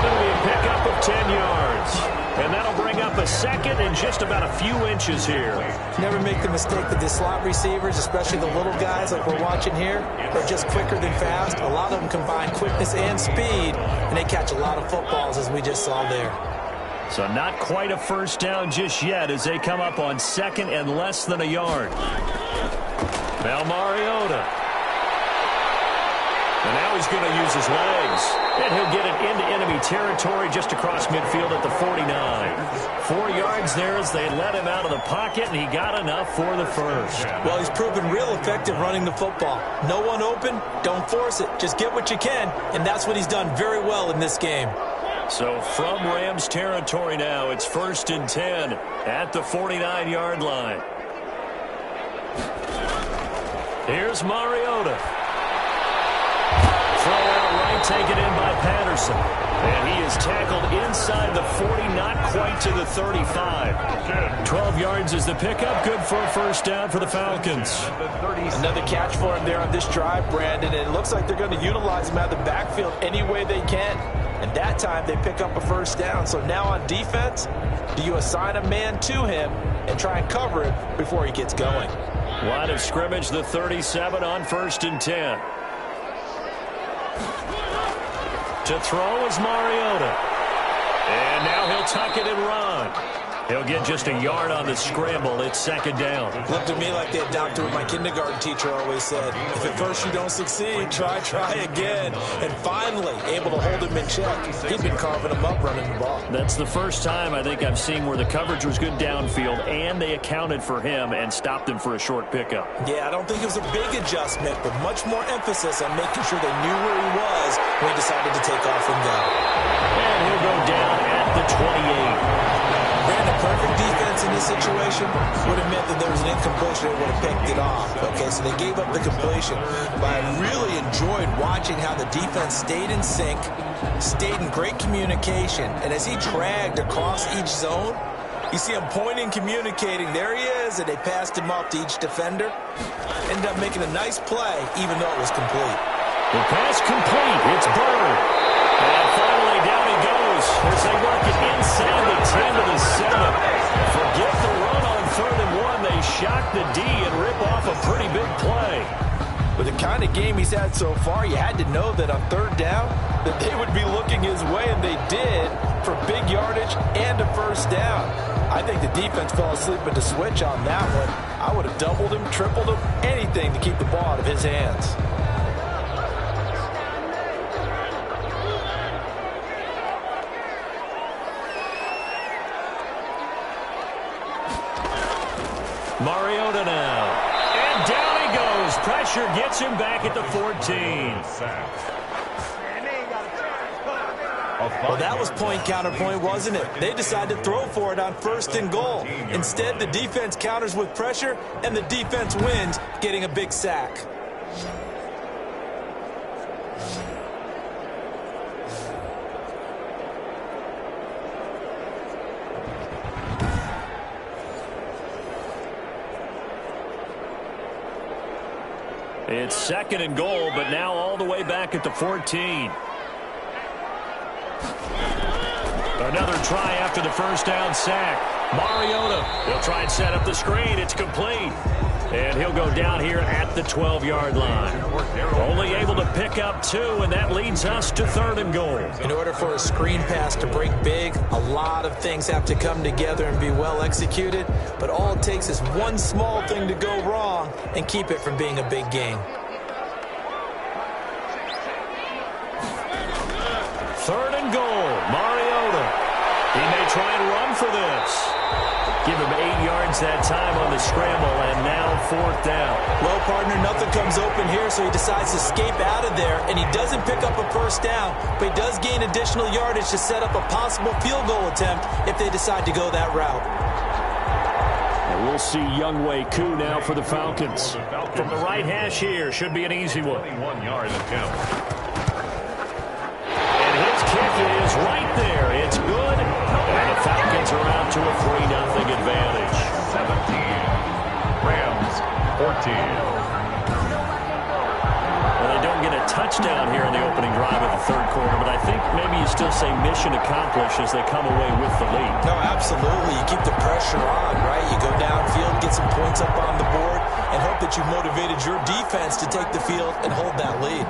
S2: That'll be a pickup of 10 yards. And that'll bring up a 2nd and just about a few inches here.
S6: Never make the mistake that the slot receivers, especially the little guys like we're watching here, are just quicker than fast. A lot of them combine quickness and speed, and they catch a lot of footballs, as we just saw there.
S2: So not quite a 1st down just yet as they come up on 2nd and less than a yard. Now Mariota. And now he's going to use his legs. And he'll get it into enemy territory just across midfield at the 49. 4 yards there as they let him out of the pocket, and he got enough for the 1st.
S6: Well, he's proven real effective running the football. No one open, don't force it. Just get what you can, and that's what he's done very well in this game.
S2: So from Rams territory now, it's 1st and 10 at the 49-yard line. Here's Mariota. Throw out right, taken in by Patterson. And he is tackled inside the 40, not quite to the 35. 12 yards is the pickup. Good for a 1st down for the Falcons.
S6: Another catch for him there on this drive, Brandon. And it looks like they're going to utilize him out of the backfield any way they can. And that time they pick up a 1st down. So now on defense, do you assign a man to him and try and cover him before he gets going?
S2: Line of scrimmage, the 37 on 1st and 10. To throw is Mariota. And now he'll tuck it and run. He'll get just a yard on the scramble. It's 2nd down.
S6: Looked to me like that doctor my kindergarten teacher always said, if at first you don't succeed, try again. And finally, able to hold him in check. He'd been carving him up running the ball.
S2: That's the first time I think I've seen where the coverage was good downfield and they accounted for him and stopped him for a short pickup.
S6: Yeah, I don't think it was a big adjustment, but much more emphasis on making sure they knew where he was when he decided to take off and go.
S2: And he'll go down at the 28.
S6: Brandon, perfect defense in this situation would have meant that there was an incompletion and would have picked it off. Okay, so they gave up the completion. But I really enjoyed watching how the defense stayed in sync, stayed in great communication, and as he dragged across each zone, you see him pointing, communicating. There he is, and they passed him off to each defender. Ended up making a nice play, even though it was complete.
S2: The pass complete. It's Bird. And finally down he goes. As they work it inside the 10 to the 7. Forget the run on 3rd and 1. They shock the D and rip off a pretty big play.
S6: With the kind of game he's had so far, you had to know that on 3rd down that they would be looking his way, and they did, for big yardage and a 1st down. I think the defense fell asleep at the switch on that one. I would have doubled him, tripled him, anything to keep the ball out of his hands.
S2: Mariota now. And down he goes. Pressure gets him back at the 14.
S3: Well, that was point counterpoint, wasn't it? They decided to throw for it on 1st and goal. Instead, the defense counters with pressure, and the defense wins, getting a big sack.
S2: It's 2nd and goal, but now all the way back at the 14. Another try after the 1st down sack. Mariota, he'll try and set up the screen. It's complete. And he'll go down here at the 12-yard line. Only able to pick up 2, and that leads us to 3rd and goal.
S3: In order for a screen pass to break big, a lot of things have to come together and be well executed. But all it takes is one small thing to go wrong and keep it from being a big gain.
S2: 3rd and goal. Mariota. He may try and run for this. Give him 8 yards that time on the scramble, and now 4th down.
S3: Well, partner, nothing comes open here, so he decides to escape out of there, and he doesn't pick up a 1st down, but he does gain additional yardage to set up a possible field goal attempt if they decide to go that route.
S2: And we'll see Younghoe Koo now for the Falcons. From the right hash here, should be an easy one.
S1: 21-yard attempt.
S2: And his kick is right there. It's good. And the Falcons are out to a 3-0 advantage.
S1: 17. Rams, 14.
S2: Well, they don't get a touchdown here in the opening drive of the 3rd quarter, but I think maybe you still say mission accomplished as they come away with the lead.
S3: No, absolutely. You keep the pressure on, right? You go downfield, get some points up on the board, and hope that you've motivated your defense to take the field and hold that lead.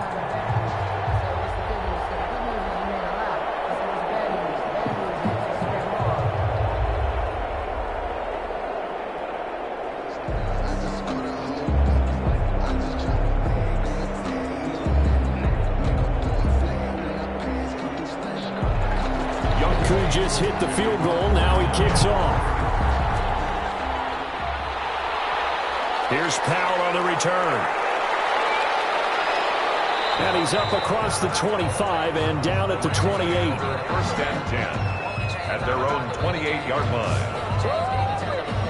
S2: Just hit the field goal. Now he kicks off. Here's Powell on the return. And he's up across the 25 and down at the 28.
S1: 1st and 10 at their own 28-yard line.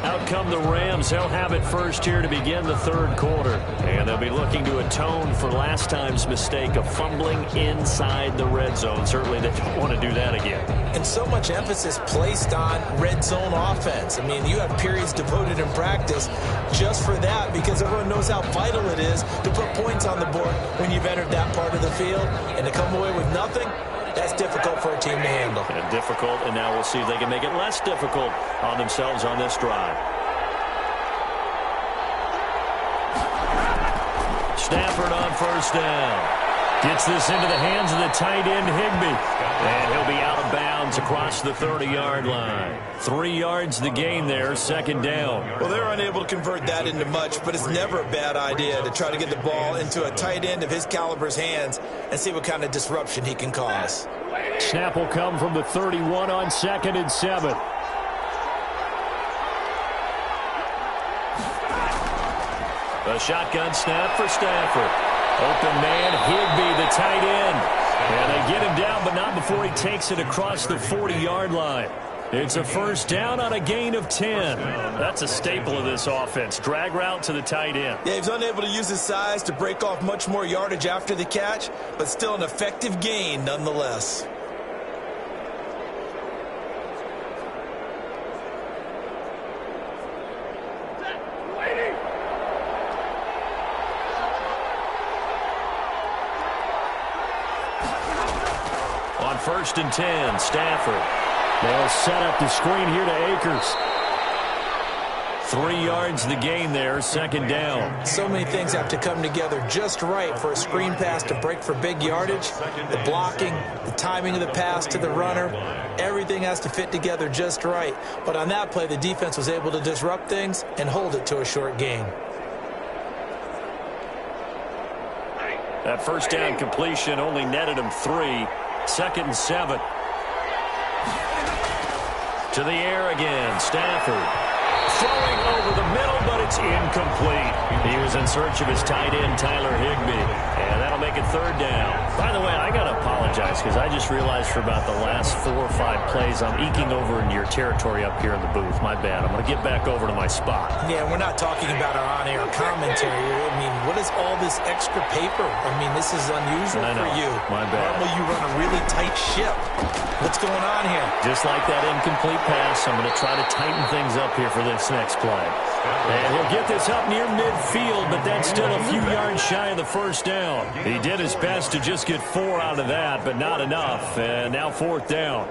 S2: Out come the Rams. They'll have it first here to begin the 3rd quarter. And they'll be looking to atone for last time's mistake of fumbling inside the red zone. Certainly they don't want to do that again.
S3: And so much emphasis placed on red zone offense. I mean, you have periods devoted in practice just for that because everyone knows how vital it is to put points on the board when you've entered that part of the field. And to come away with nothing, that's difficult for a team to handle.
S2: And difficult, and now we'll see if they can make it less difficult on themselves on this drive. Stafford on 1st down. Gets this into the hands of the tight end, Higbee. And he'll be out of bounds across the 30-yard line. 3 yards the gain there, 2nd down.
S3: Well, they're unable to convert that into much, but it's never a bad idea to try to get the ball into a tight end of his caliber's hands and see what kind of disruption he can cause.
S2: Snap will come from the 31 on 2nd and 7. A shotgun snap for Stafford. Open man, Higbee, the tight end. And they get him down, but not before he takes it across the 40-yard line. It's a 1st down on a gain of 10. That's a staple of this offense. Drag route to the tight end.
S3: Yeah, he's unable to use his size to break off much more yardage after the catch, but still an effective gain nonetheless.
S2: 1st and 10. Stafford. They'll set up the screen here to Akers. 3 yards the gain there, 2nd down.
S6: So many things have to come together just right for a screen pass to break for big yardage. The blocking, the timing of the pass to the runner, everything has to fit together just right. But on that play, the defense was able to disrupt things and hold it to a short gain.
S2: That 1st down completion only netted him 3. 2nd and 7. To the air again, Stafford. Throwing over the middle, but it's incomplete. He was in search of his tight end, Tyler Higbee. And that'll make it 3rd down. By the way, I got to apologize because I just realized for about the last 4 or 5 plays, I'm eking over into your territory up here in the booth. My bad. I'm going to get back over to my spot.
S6: Yeah, we're not talking about our on-air commentary. I mean, what is all this extra paper? I mean, this is unusual for you.
S2: My bad.
S6: Normally you run a really tight ship. What's going on here?
S2: Just like that incomplete pass, I'm going to try to tighten things up here for this next play. And he'll get this up near midfield, but that's still a few yards shy of the 1st down. He did his best to just get 4 out of that, but not enough. And now 4th down.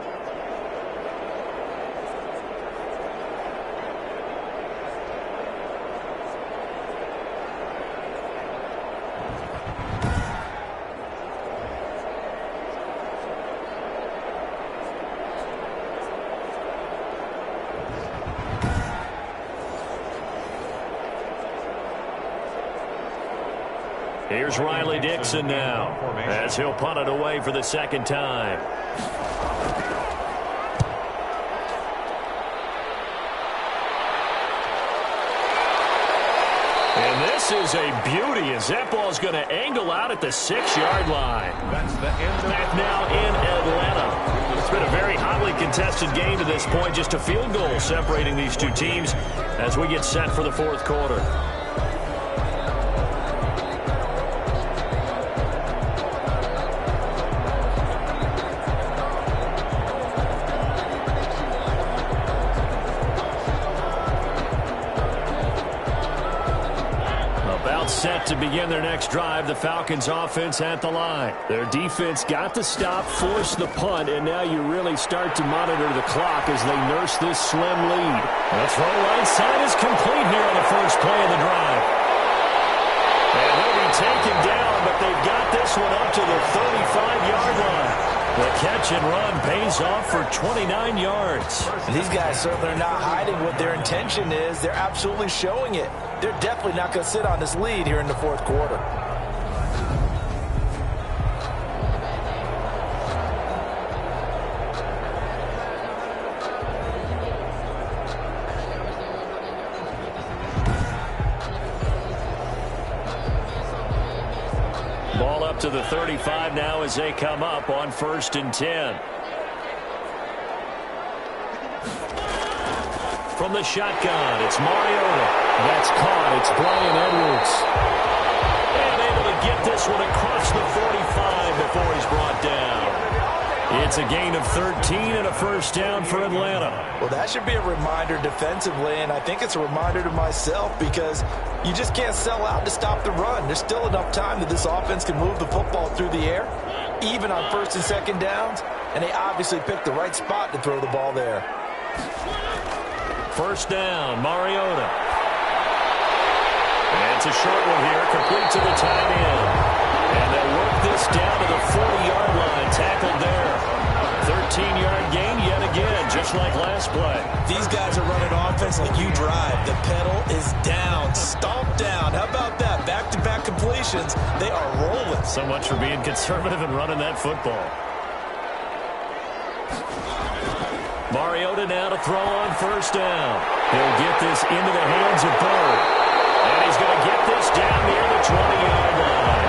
S2: Here's Riley Dixon now, as he'll punt it away for the 2nd time. And this is a beauty as that ball's going to angle out at the 6-yard line.
S1: That's the end.
S2: Back now in Atlanta. It's been a very hotly contested game to this point. Just a field goal separating these two teams as we get set for the 4th quarter. Set to begin their next drive. The Falcons offense at the line. Their defense got the stop, forced the punt, and now you really start to monitor the clock as they nurse this slim lead. The throw right side is complete here on the 1st play of the drive. And he'll be taken down, but they've got this one up to the 35-yard line. The catch and run pays off for 29 yards.
S6: These guys certainly are not hiding what their intention is. They're absolutely showing it. They're definitely not going to sit on this lead here in the 4th quarter.
S2: Ball up to the 35 now as they come up on 1st and 10. From the shotgun, it's Mariota. That's caught. It's Brian Edwards. And able to get this one across the 45 before he's brought down. It's a gain of 13 and a 1st down for Atlanta.
S6: Well, that should be a reminder defensively, and I think it's a reminder to myself because you just can't sell out to stop the run. There's still enough time that this offense can move the football through the air, even on 1st and 2nd downs, and they obviously picked the right spot to throw the ball there.
S2: 1st down, Mariota. And it's a short one here, complete to the tight end. And they'll work this down to the 40-yard line, tackled there. 13-yard gain yet again, just like last play.
S3: These guys are running offense like you drive. The pedal is down, stomped down. How about that? Back-to-back completions. They are rolling.
S2: So much for being conservative and running that football. Mariota now to throw on 1st down. He'll get this into the hands of Bird. And he's going to get this down near the 20-yard line.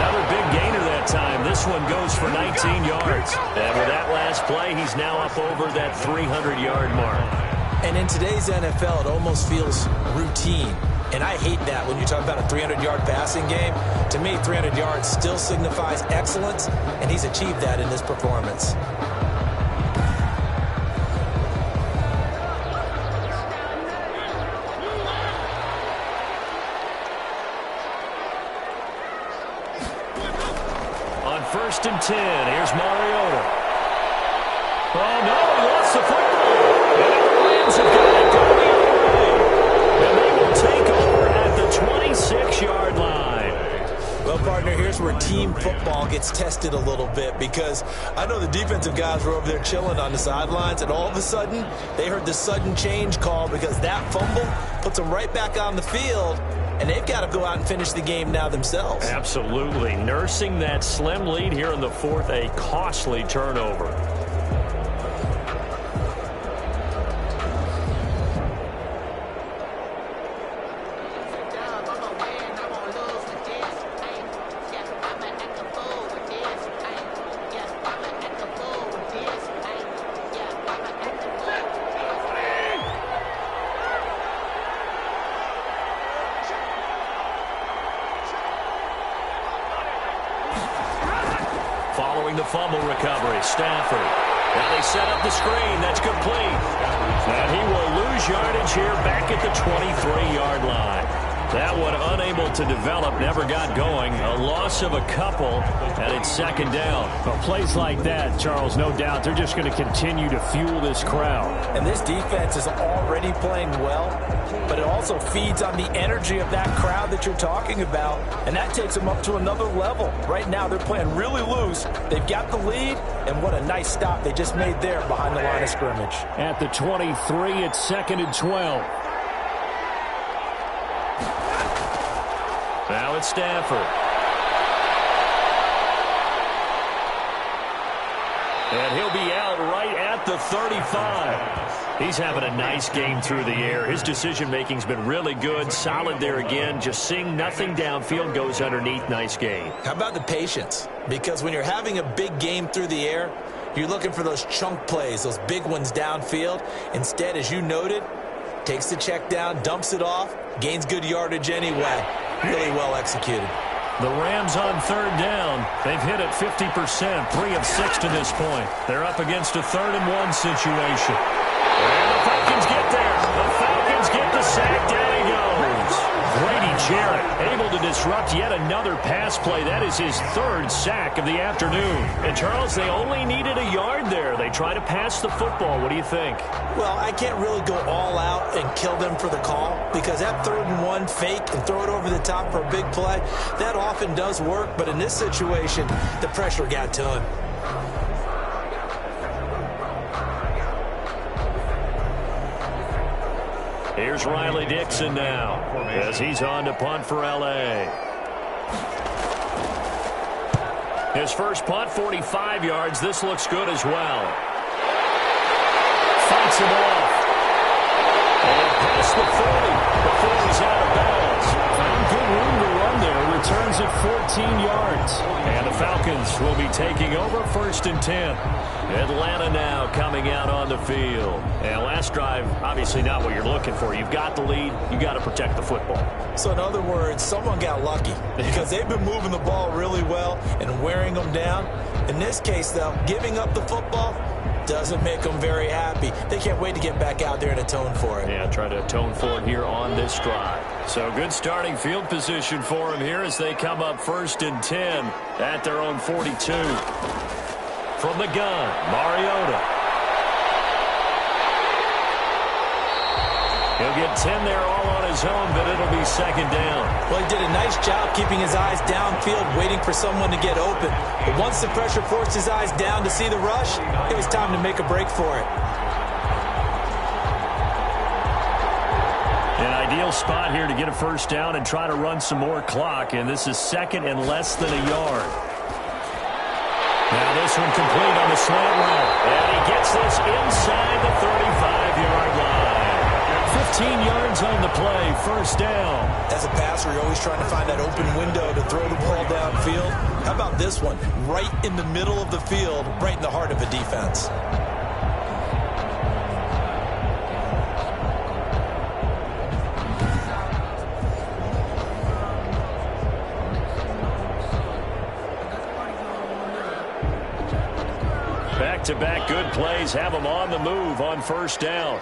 S2: Another big gainer that time. This one goes for 19 yards. And with that last play, he's now up over that 300-yard mark.
S6: And in today's NFL, it almost feels routine. And I hate that when you talk about a 300-yard passing game. To me, 300 yards still signifies excellence, and he's achieved that in this performance.
S2: first and 10. Here's Mariota. Oh, no, he lost the football. And the Rams have got it going the other way. And they will take over at the 26-yard line.
S3: Well, partner, here's where team football gets tested a little bit, because I know the defensive guys were over there chilling on the sidelines, and all of a sudden, they heard the sudden change call because that fumble puts them right back on the field, and they've got to go out and finish the game now themselves.
S2: Absolutely. Nursing that slim lead here in the fourth, a costly turnover. Following the fumble recovery, Stafford. Now they set up the screen. That's complete. And he will lose yardage here back at the 23-yard line. That one unable to develop, never got going. A loss of a couple, and it's second down.
S4: Well, plays like that, Charles, no doubt, they're just going to continue to fuel this crowd.
S6: And this defense is already playing well, but it also feeds on the energy of that crowd that you're talking about, and that takes them up to another level. Right now, they're playing really loose. They've got the lead, and what a nice stop they just made there behind the line of scrimmage.
S4: At the 23, it's second and 12.
S2: Now it's Stafford. And he'll be out right at the 35. He's having a nice game through the air. His decision-making's been really good. Solid there again. Just seeing nothing downfield, goes underneath. Nice game.
S3: How about the patience? Because when you're having a big game through the air, you're looking for those chunk plays, those big ones downfield. Instead, as you noted, takes the check down, dumps it off, gains good yardage anyway. Really well executed.
S2: The Rams on third down. They've hit it 50%, 3 of 6 to this point. They're up against a 3rd-and-1 situation. And the Falcons get there. The Falcons get the sack. Down he goes. Grady Jarrett able to disrupt yet another pass play. That is his 3rd sack of the afternoon. And, Charles, they only needed a yard there. They try to pass the football. What do you think?
S3: Well, I can't really go all out and kill them for the call, because that 3rd-and-1 fake and throw it over the top for a big play, that often does work. But in this situation, the pressure got to him.
S2: Here's Riley Dixon now, as he's on to punt for L.A. His first punt, 45 yards. This looks good as well. Fights him off. And past the 40 before he's out of bounds.
S4: Found good room to run there. Returns at 14 yards.
S2: And the Falcons will be taking over 1st and 10. Atlanta now coming out on the field. And last drive, obviously not what you're looking for. You've got the lead. You got to protect the football.
S3: So in other words, someone got lucky, because they've been moving the ball really well and wearing them down. In this case, though, giving up the football doesn't make them very happy. They can't wait to get back out there and atone for it.
S2: Yeah, try to atone for it here on this drive. So good starting field position for them here as they come up 1st and 10 at their own 42. From the gun, Mariota. He'll get 10 there all on his own, but it'll be second down.
S3: Well, he did a nice job keeping his eyes downfield, waiting for someone to get open. But once the pressure forced his eyes down to see the rush, it was time to make a break for it.
S2: An ideal spot here to get a first down and try to run some more clock, and this is 2nd and less than a yard. Now this one complete on the slant route, and he gets this inside the 35-yard line. 15 yards on the play, first down.
S3: As a passer, you're always trying to find that open window to throw the ball downfield. How about this one? Right in the middle of the field, right in the heart of a defense.
S2: Back-to-back good plays have them on the move on first down.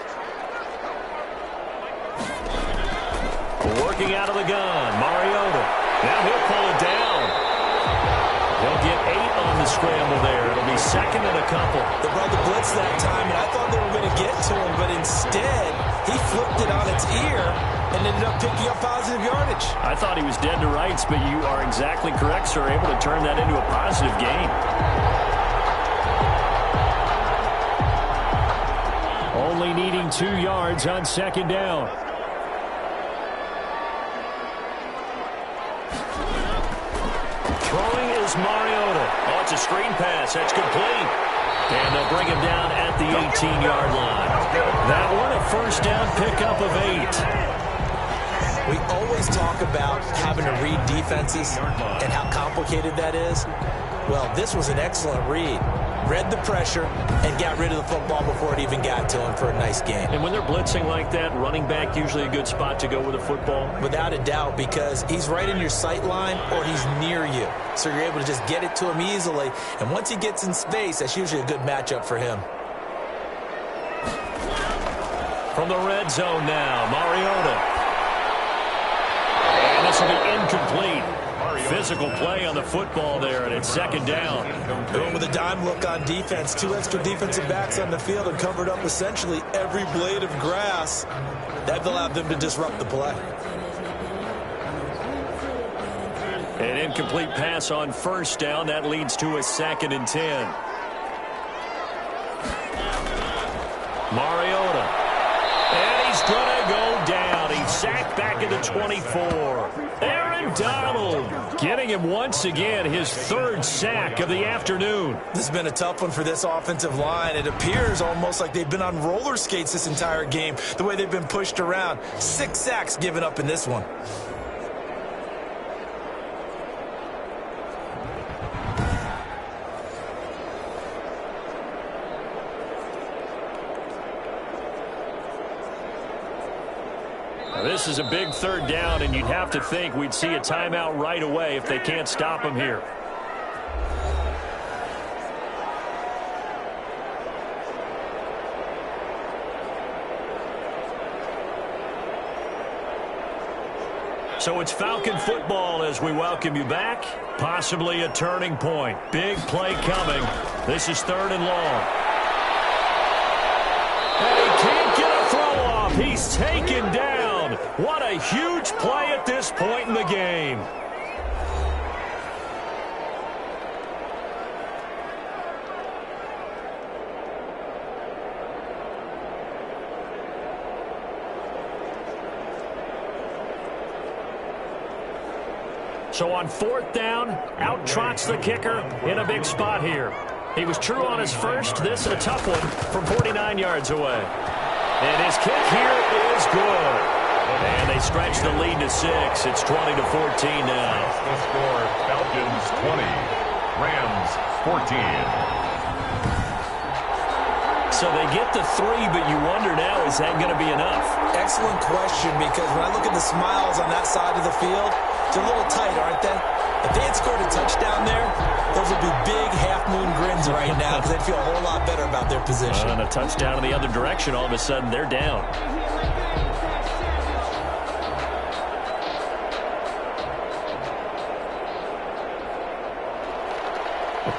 S2: Working out of the gun, Mariota. Now he'll pull it down. He'll get 8 scramble there. It'll be second and a couple.
S3: They brought the blitz that time, and I thought they were going to get to him, but instead he flipped it on its ear and ended up picking up positive yardage.
S2: I thought he was dead to rights, but you are exactly correct, sir. Able to turn that into a positive gain. Only needing 2 yards on second down. Throwing is Mariota. Oh, it's a screen pass. That's complete. And they'll bring him down at the 18-yard line. That one a first down pickup of 8.
S3: We always talk about having to read defenses and how complicated that is. Well, this was an excellent read. Read the pressure and got rid of the football before it even got to him for a nice gain.
S2: And when they're blitzing like that, running back usually a good spot to go with a football?
S3: Without a doubt, because he's right in your sight line or he's near you. So you're able to just get it to him easily. And once he gets in space, that's usually a good matchup for him.
S2: From the red zone now, Mariota. And this will be incomplete. Physical play on the football there, and it's second down.
S3: Going with a dime look on defense. 2 extra defensive backs on the field and covered up essentially every blade of grass. That allowed them to disrupt the play.
S2: An incomplete pass on first down. That leads to a 2nd and 10. Mariota. And he's going to go down. He's sacked back at the 24. Aaron Donald getting him once again, his 3rd sack of the afternoon.
S3: This has been a tough one for this offensive line. It appears almost like they've been on roller skates this entire game, the way they've been pushed around. 6 sacks given up in this one.
S2: This is a big 3rd down, and you'd have to think we'd see a timeout right away if they can't stop him here. So it's Falcon football as we welcome you back. Possibly a turning point. Big play coming. This is 3rd and long. And he can't get a throw off. He's taken down. What a huge play at this point in the game. So on 4th down, out trots the kicker in a big spot here. He was true on his first. This a tough one from 49 yards away. And his kick here is good. And they stretch the lead to 6. It's 20-14 now.
S1: The score, Falcons 20, Rams 14.
S2: So they get the 3, but you wonder now, is that going to be enough?
S3: Excellent question, because when I look at the smiles on that side of the field, they're a little tight, aren't they? If they had scored a touchdown there, those would be big half-moon grins right now because they'd feel a whole lot better about their position.
S2: And a touchdown in the other direction, all of a sudden they're down.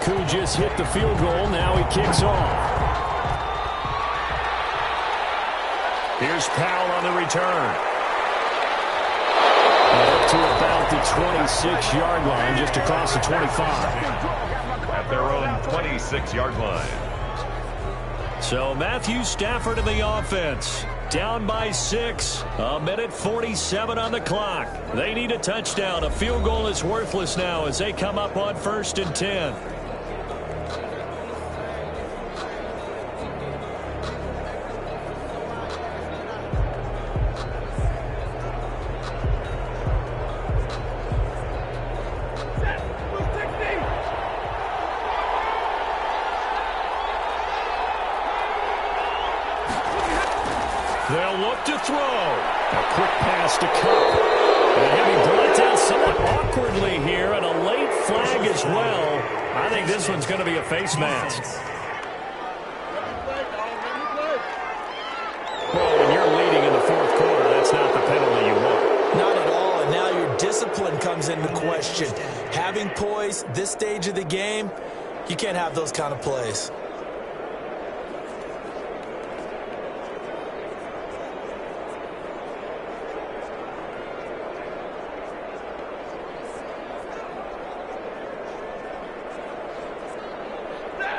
S2: Ku just hit the field goal. Now he kicks off. Here's Powell on the return. Up to about the 26-yard line, just across the 25.
S1: At their own 26-yard line.
S2: So Matthew Stafford in the offense. Down by 6. A minute 47 on the clock. They need a touchdown. A field goal is worthless now as they come up on 1st and 10. They'll look to throw. A quick pass to Cup. And he'll be brought down somewhat awkwardly here, and a late flag as well. I think this one's going to be a face mask. Well, when you're leading in the 4th quarter, that's not the penalty you want.
S3: Not at all, and now your discipline comes into question. Having poise this stage of the game, You can't have those kind of plays.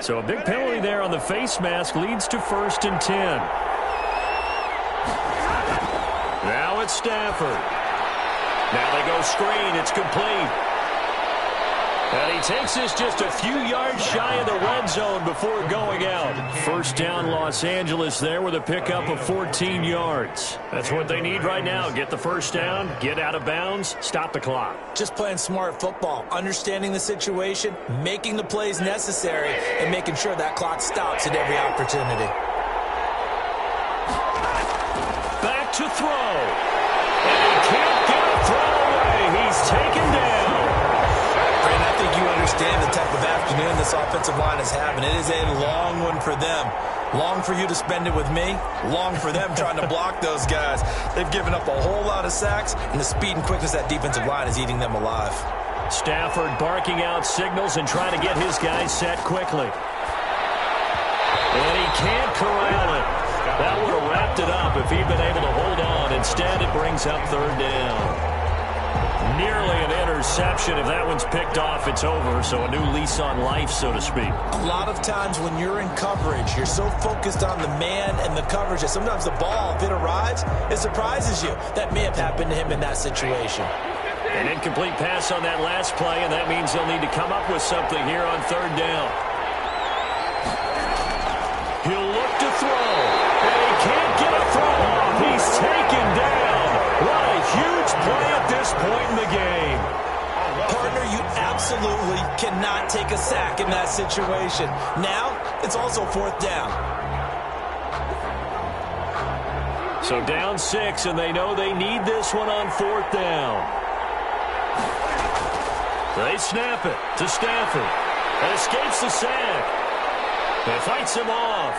S2: So a big penalty there on the face mask leads to 1st and 10. Now it's Stafford. Now they go screen. It's complete. And he takes this just a few yards shy of the red zone before going out. 1st down Los Angeles there with a pickup of 14 yards. That's what they need right now. Get the 1st down, get out of bounds, stop the clock.
S3: Just playing smart football, understanding the situation, making the plays necessary, and making sure that clock stops at every opportunity.
S2: Back to throw. And he can't get a throw away. He's taken down.
S3: I think you understand the type of afternoon this offensive line is having. It is a long one for them. Long for you to spend it with me. Long for them trying to block those guys. They've given up a whole lot of sacks, and the speed and quickness of that defensive line is eating them alive.
S2: Stafford barking out signals and trying to get his guys set quickly. And he can't corral it. That would have wrapped it up if he'd been able to hold on. Instead, it brings up 3rd down. Nearly an interception. If that one's picked off, it's over. So a new lease on life, so to speak.
S3: A lot of times when you're in coverage, you're so focused on the man and the coverage that sometimes the ball, if it arrives, it surprises you. That may have happened to him in that situation.
S2: An incomplete pass on that last play, and that means they'll need to come up with something here on 3rd down. He'll look to throw, and he can't get a throw off. He's taken down. What a huge play at this point in the game.
S3: Partner, you absolutely cannot take a sack in that situation. Now, it's also 4th down.
S2: So down 6, and they know they need this one on 4th down. They snap it to Stafford. And escapes the sack. And fights him off.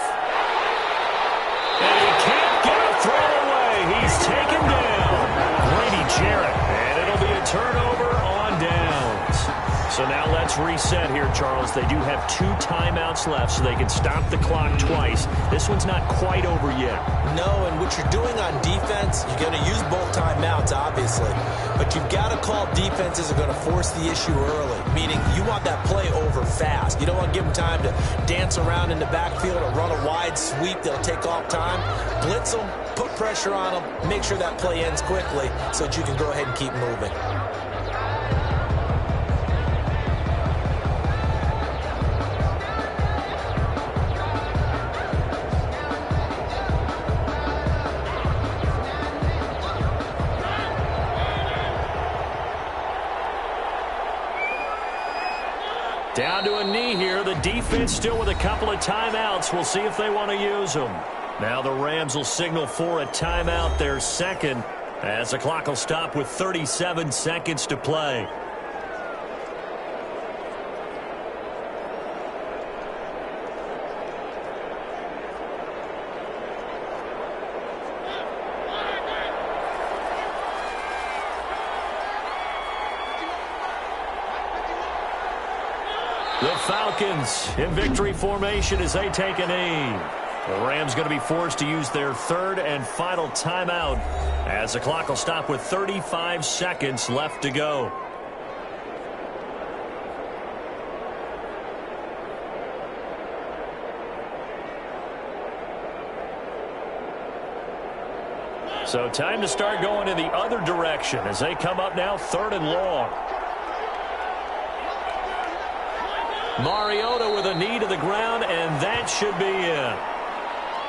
S2: And he can't get a throw away. He's taken down. Brady Jarrett. And it'll be a turnover on downs. So now let's reset here, Charles. They do have 2 timeouts left, so they can stop the clock twice. This one's not quite over yet.
S3: No, and what you're doing on defense, you're going to use both timeouts, obviously. But you've got to call defenses are going to force the issue early, meaning you want that play over fast. You don't want to give them time to dance around in the backfield or run a wide sweep. They'll take off time. Blitz them, put pressure on them, make sure that play ends quickly so that you can go ahead and keep moving.
S2: Down to a knee here. The defense still with a couple of timeouts. We'll see if they want to use them. Now the Rams will signal for a timeout, their 2nd, as the clock will stop with 37 seconds to play. The Falcons in victory formation as they take a knee. The Rams going to be forced to use their 3rd and final timeout as the clock will stop with 35 seconds left to go. So time to start going in the other direction as they come up now 3rd and long. Mariota with a knee to the ground, and that should be it.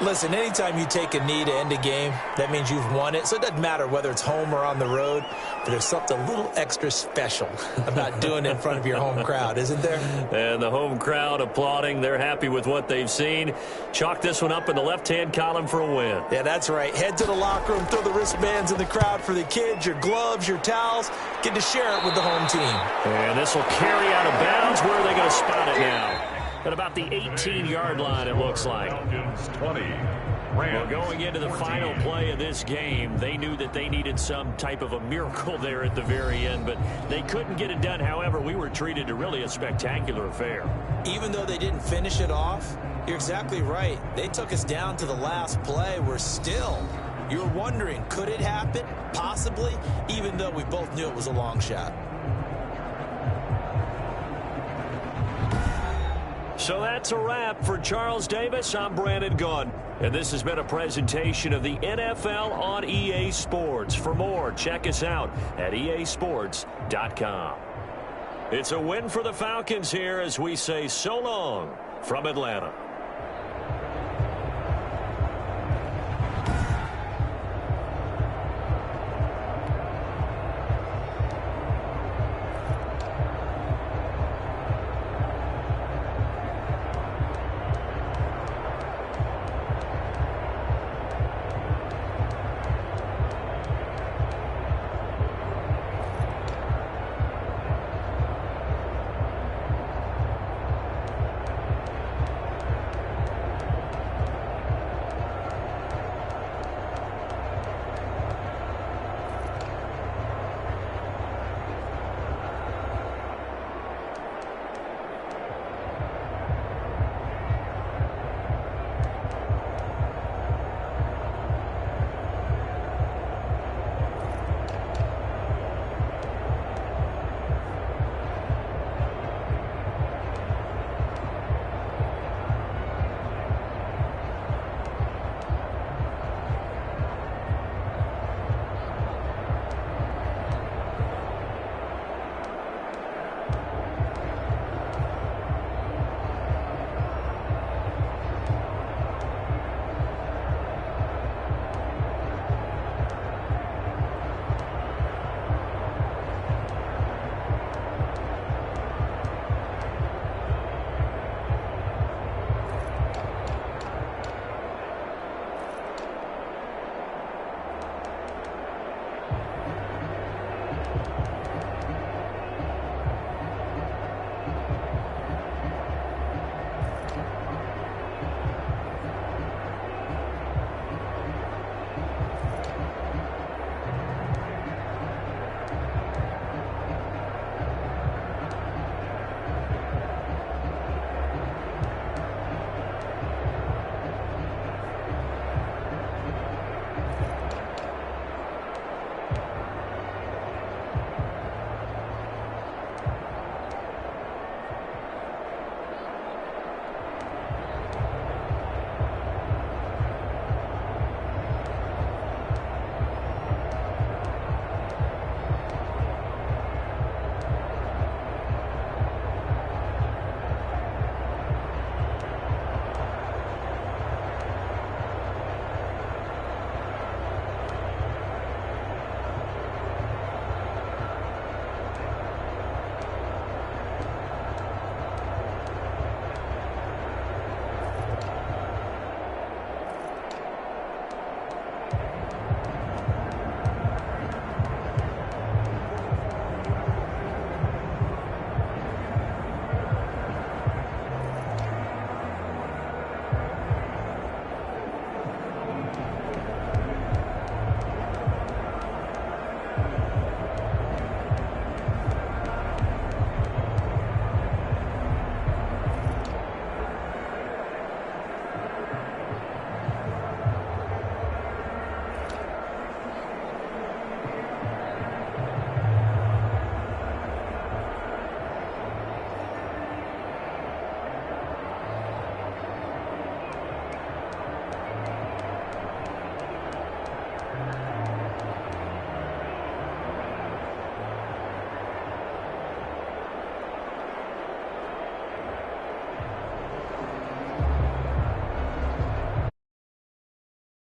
S3: Listen, anytime you take a knee to end a game, that means you've won it. So it doesn't matter whether it's home or on the road, but there's something a little extra special about doing it in front of your home crowd, isn't there?
S2: And the home crowd applauding. They're happy with what they've seen. Chalk this one up in the left-hand column for a win.
S3: Yeah, that's right. Head to the locker room, throw the wristbands in the crowd for the kids, your gloves, your towels. Get to share it with the home team.
S2: And this will carry out of bounds. Where are they going to spot it now? At about the 18-yard line, it looks like.
S1: Falcons 20.
S2: Well, going into the final play of this game, they knew that they needed some type of a miracle there at the very end, but they couldn't get it done. However, we were treated to really a spectacular affair.
S3: Even though they didn't finish it off, you're exactly right. They took us down to the last play. You're wondering, could it happen? Possibly, even though we both knew it was a long shot.
S2: So that's a wrap. For Charles Davis, I'm Brandon Gaudin. And this has been a presentation of the NFL on EA Sports. For more, check us out at easports.com. It's a win for the Falcons here as we say so long from Atlanta.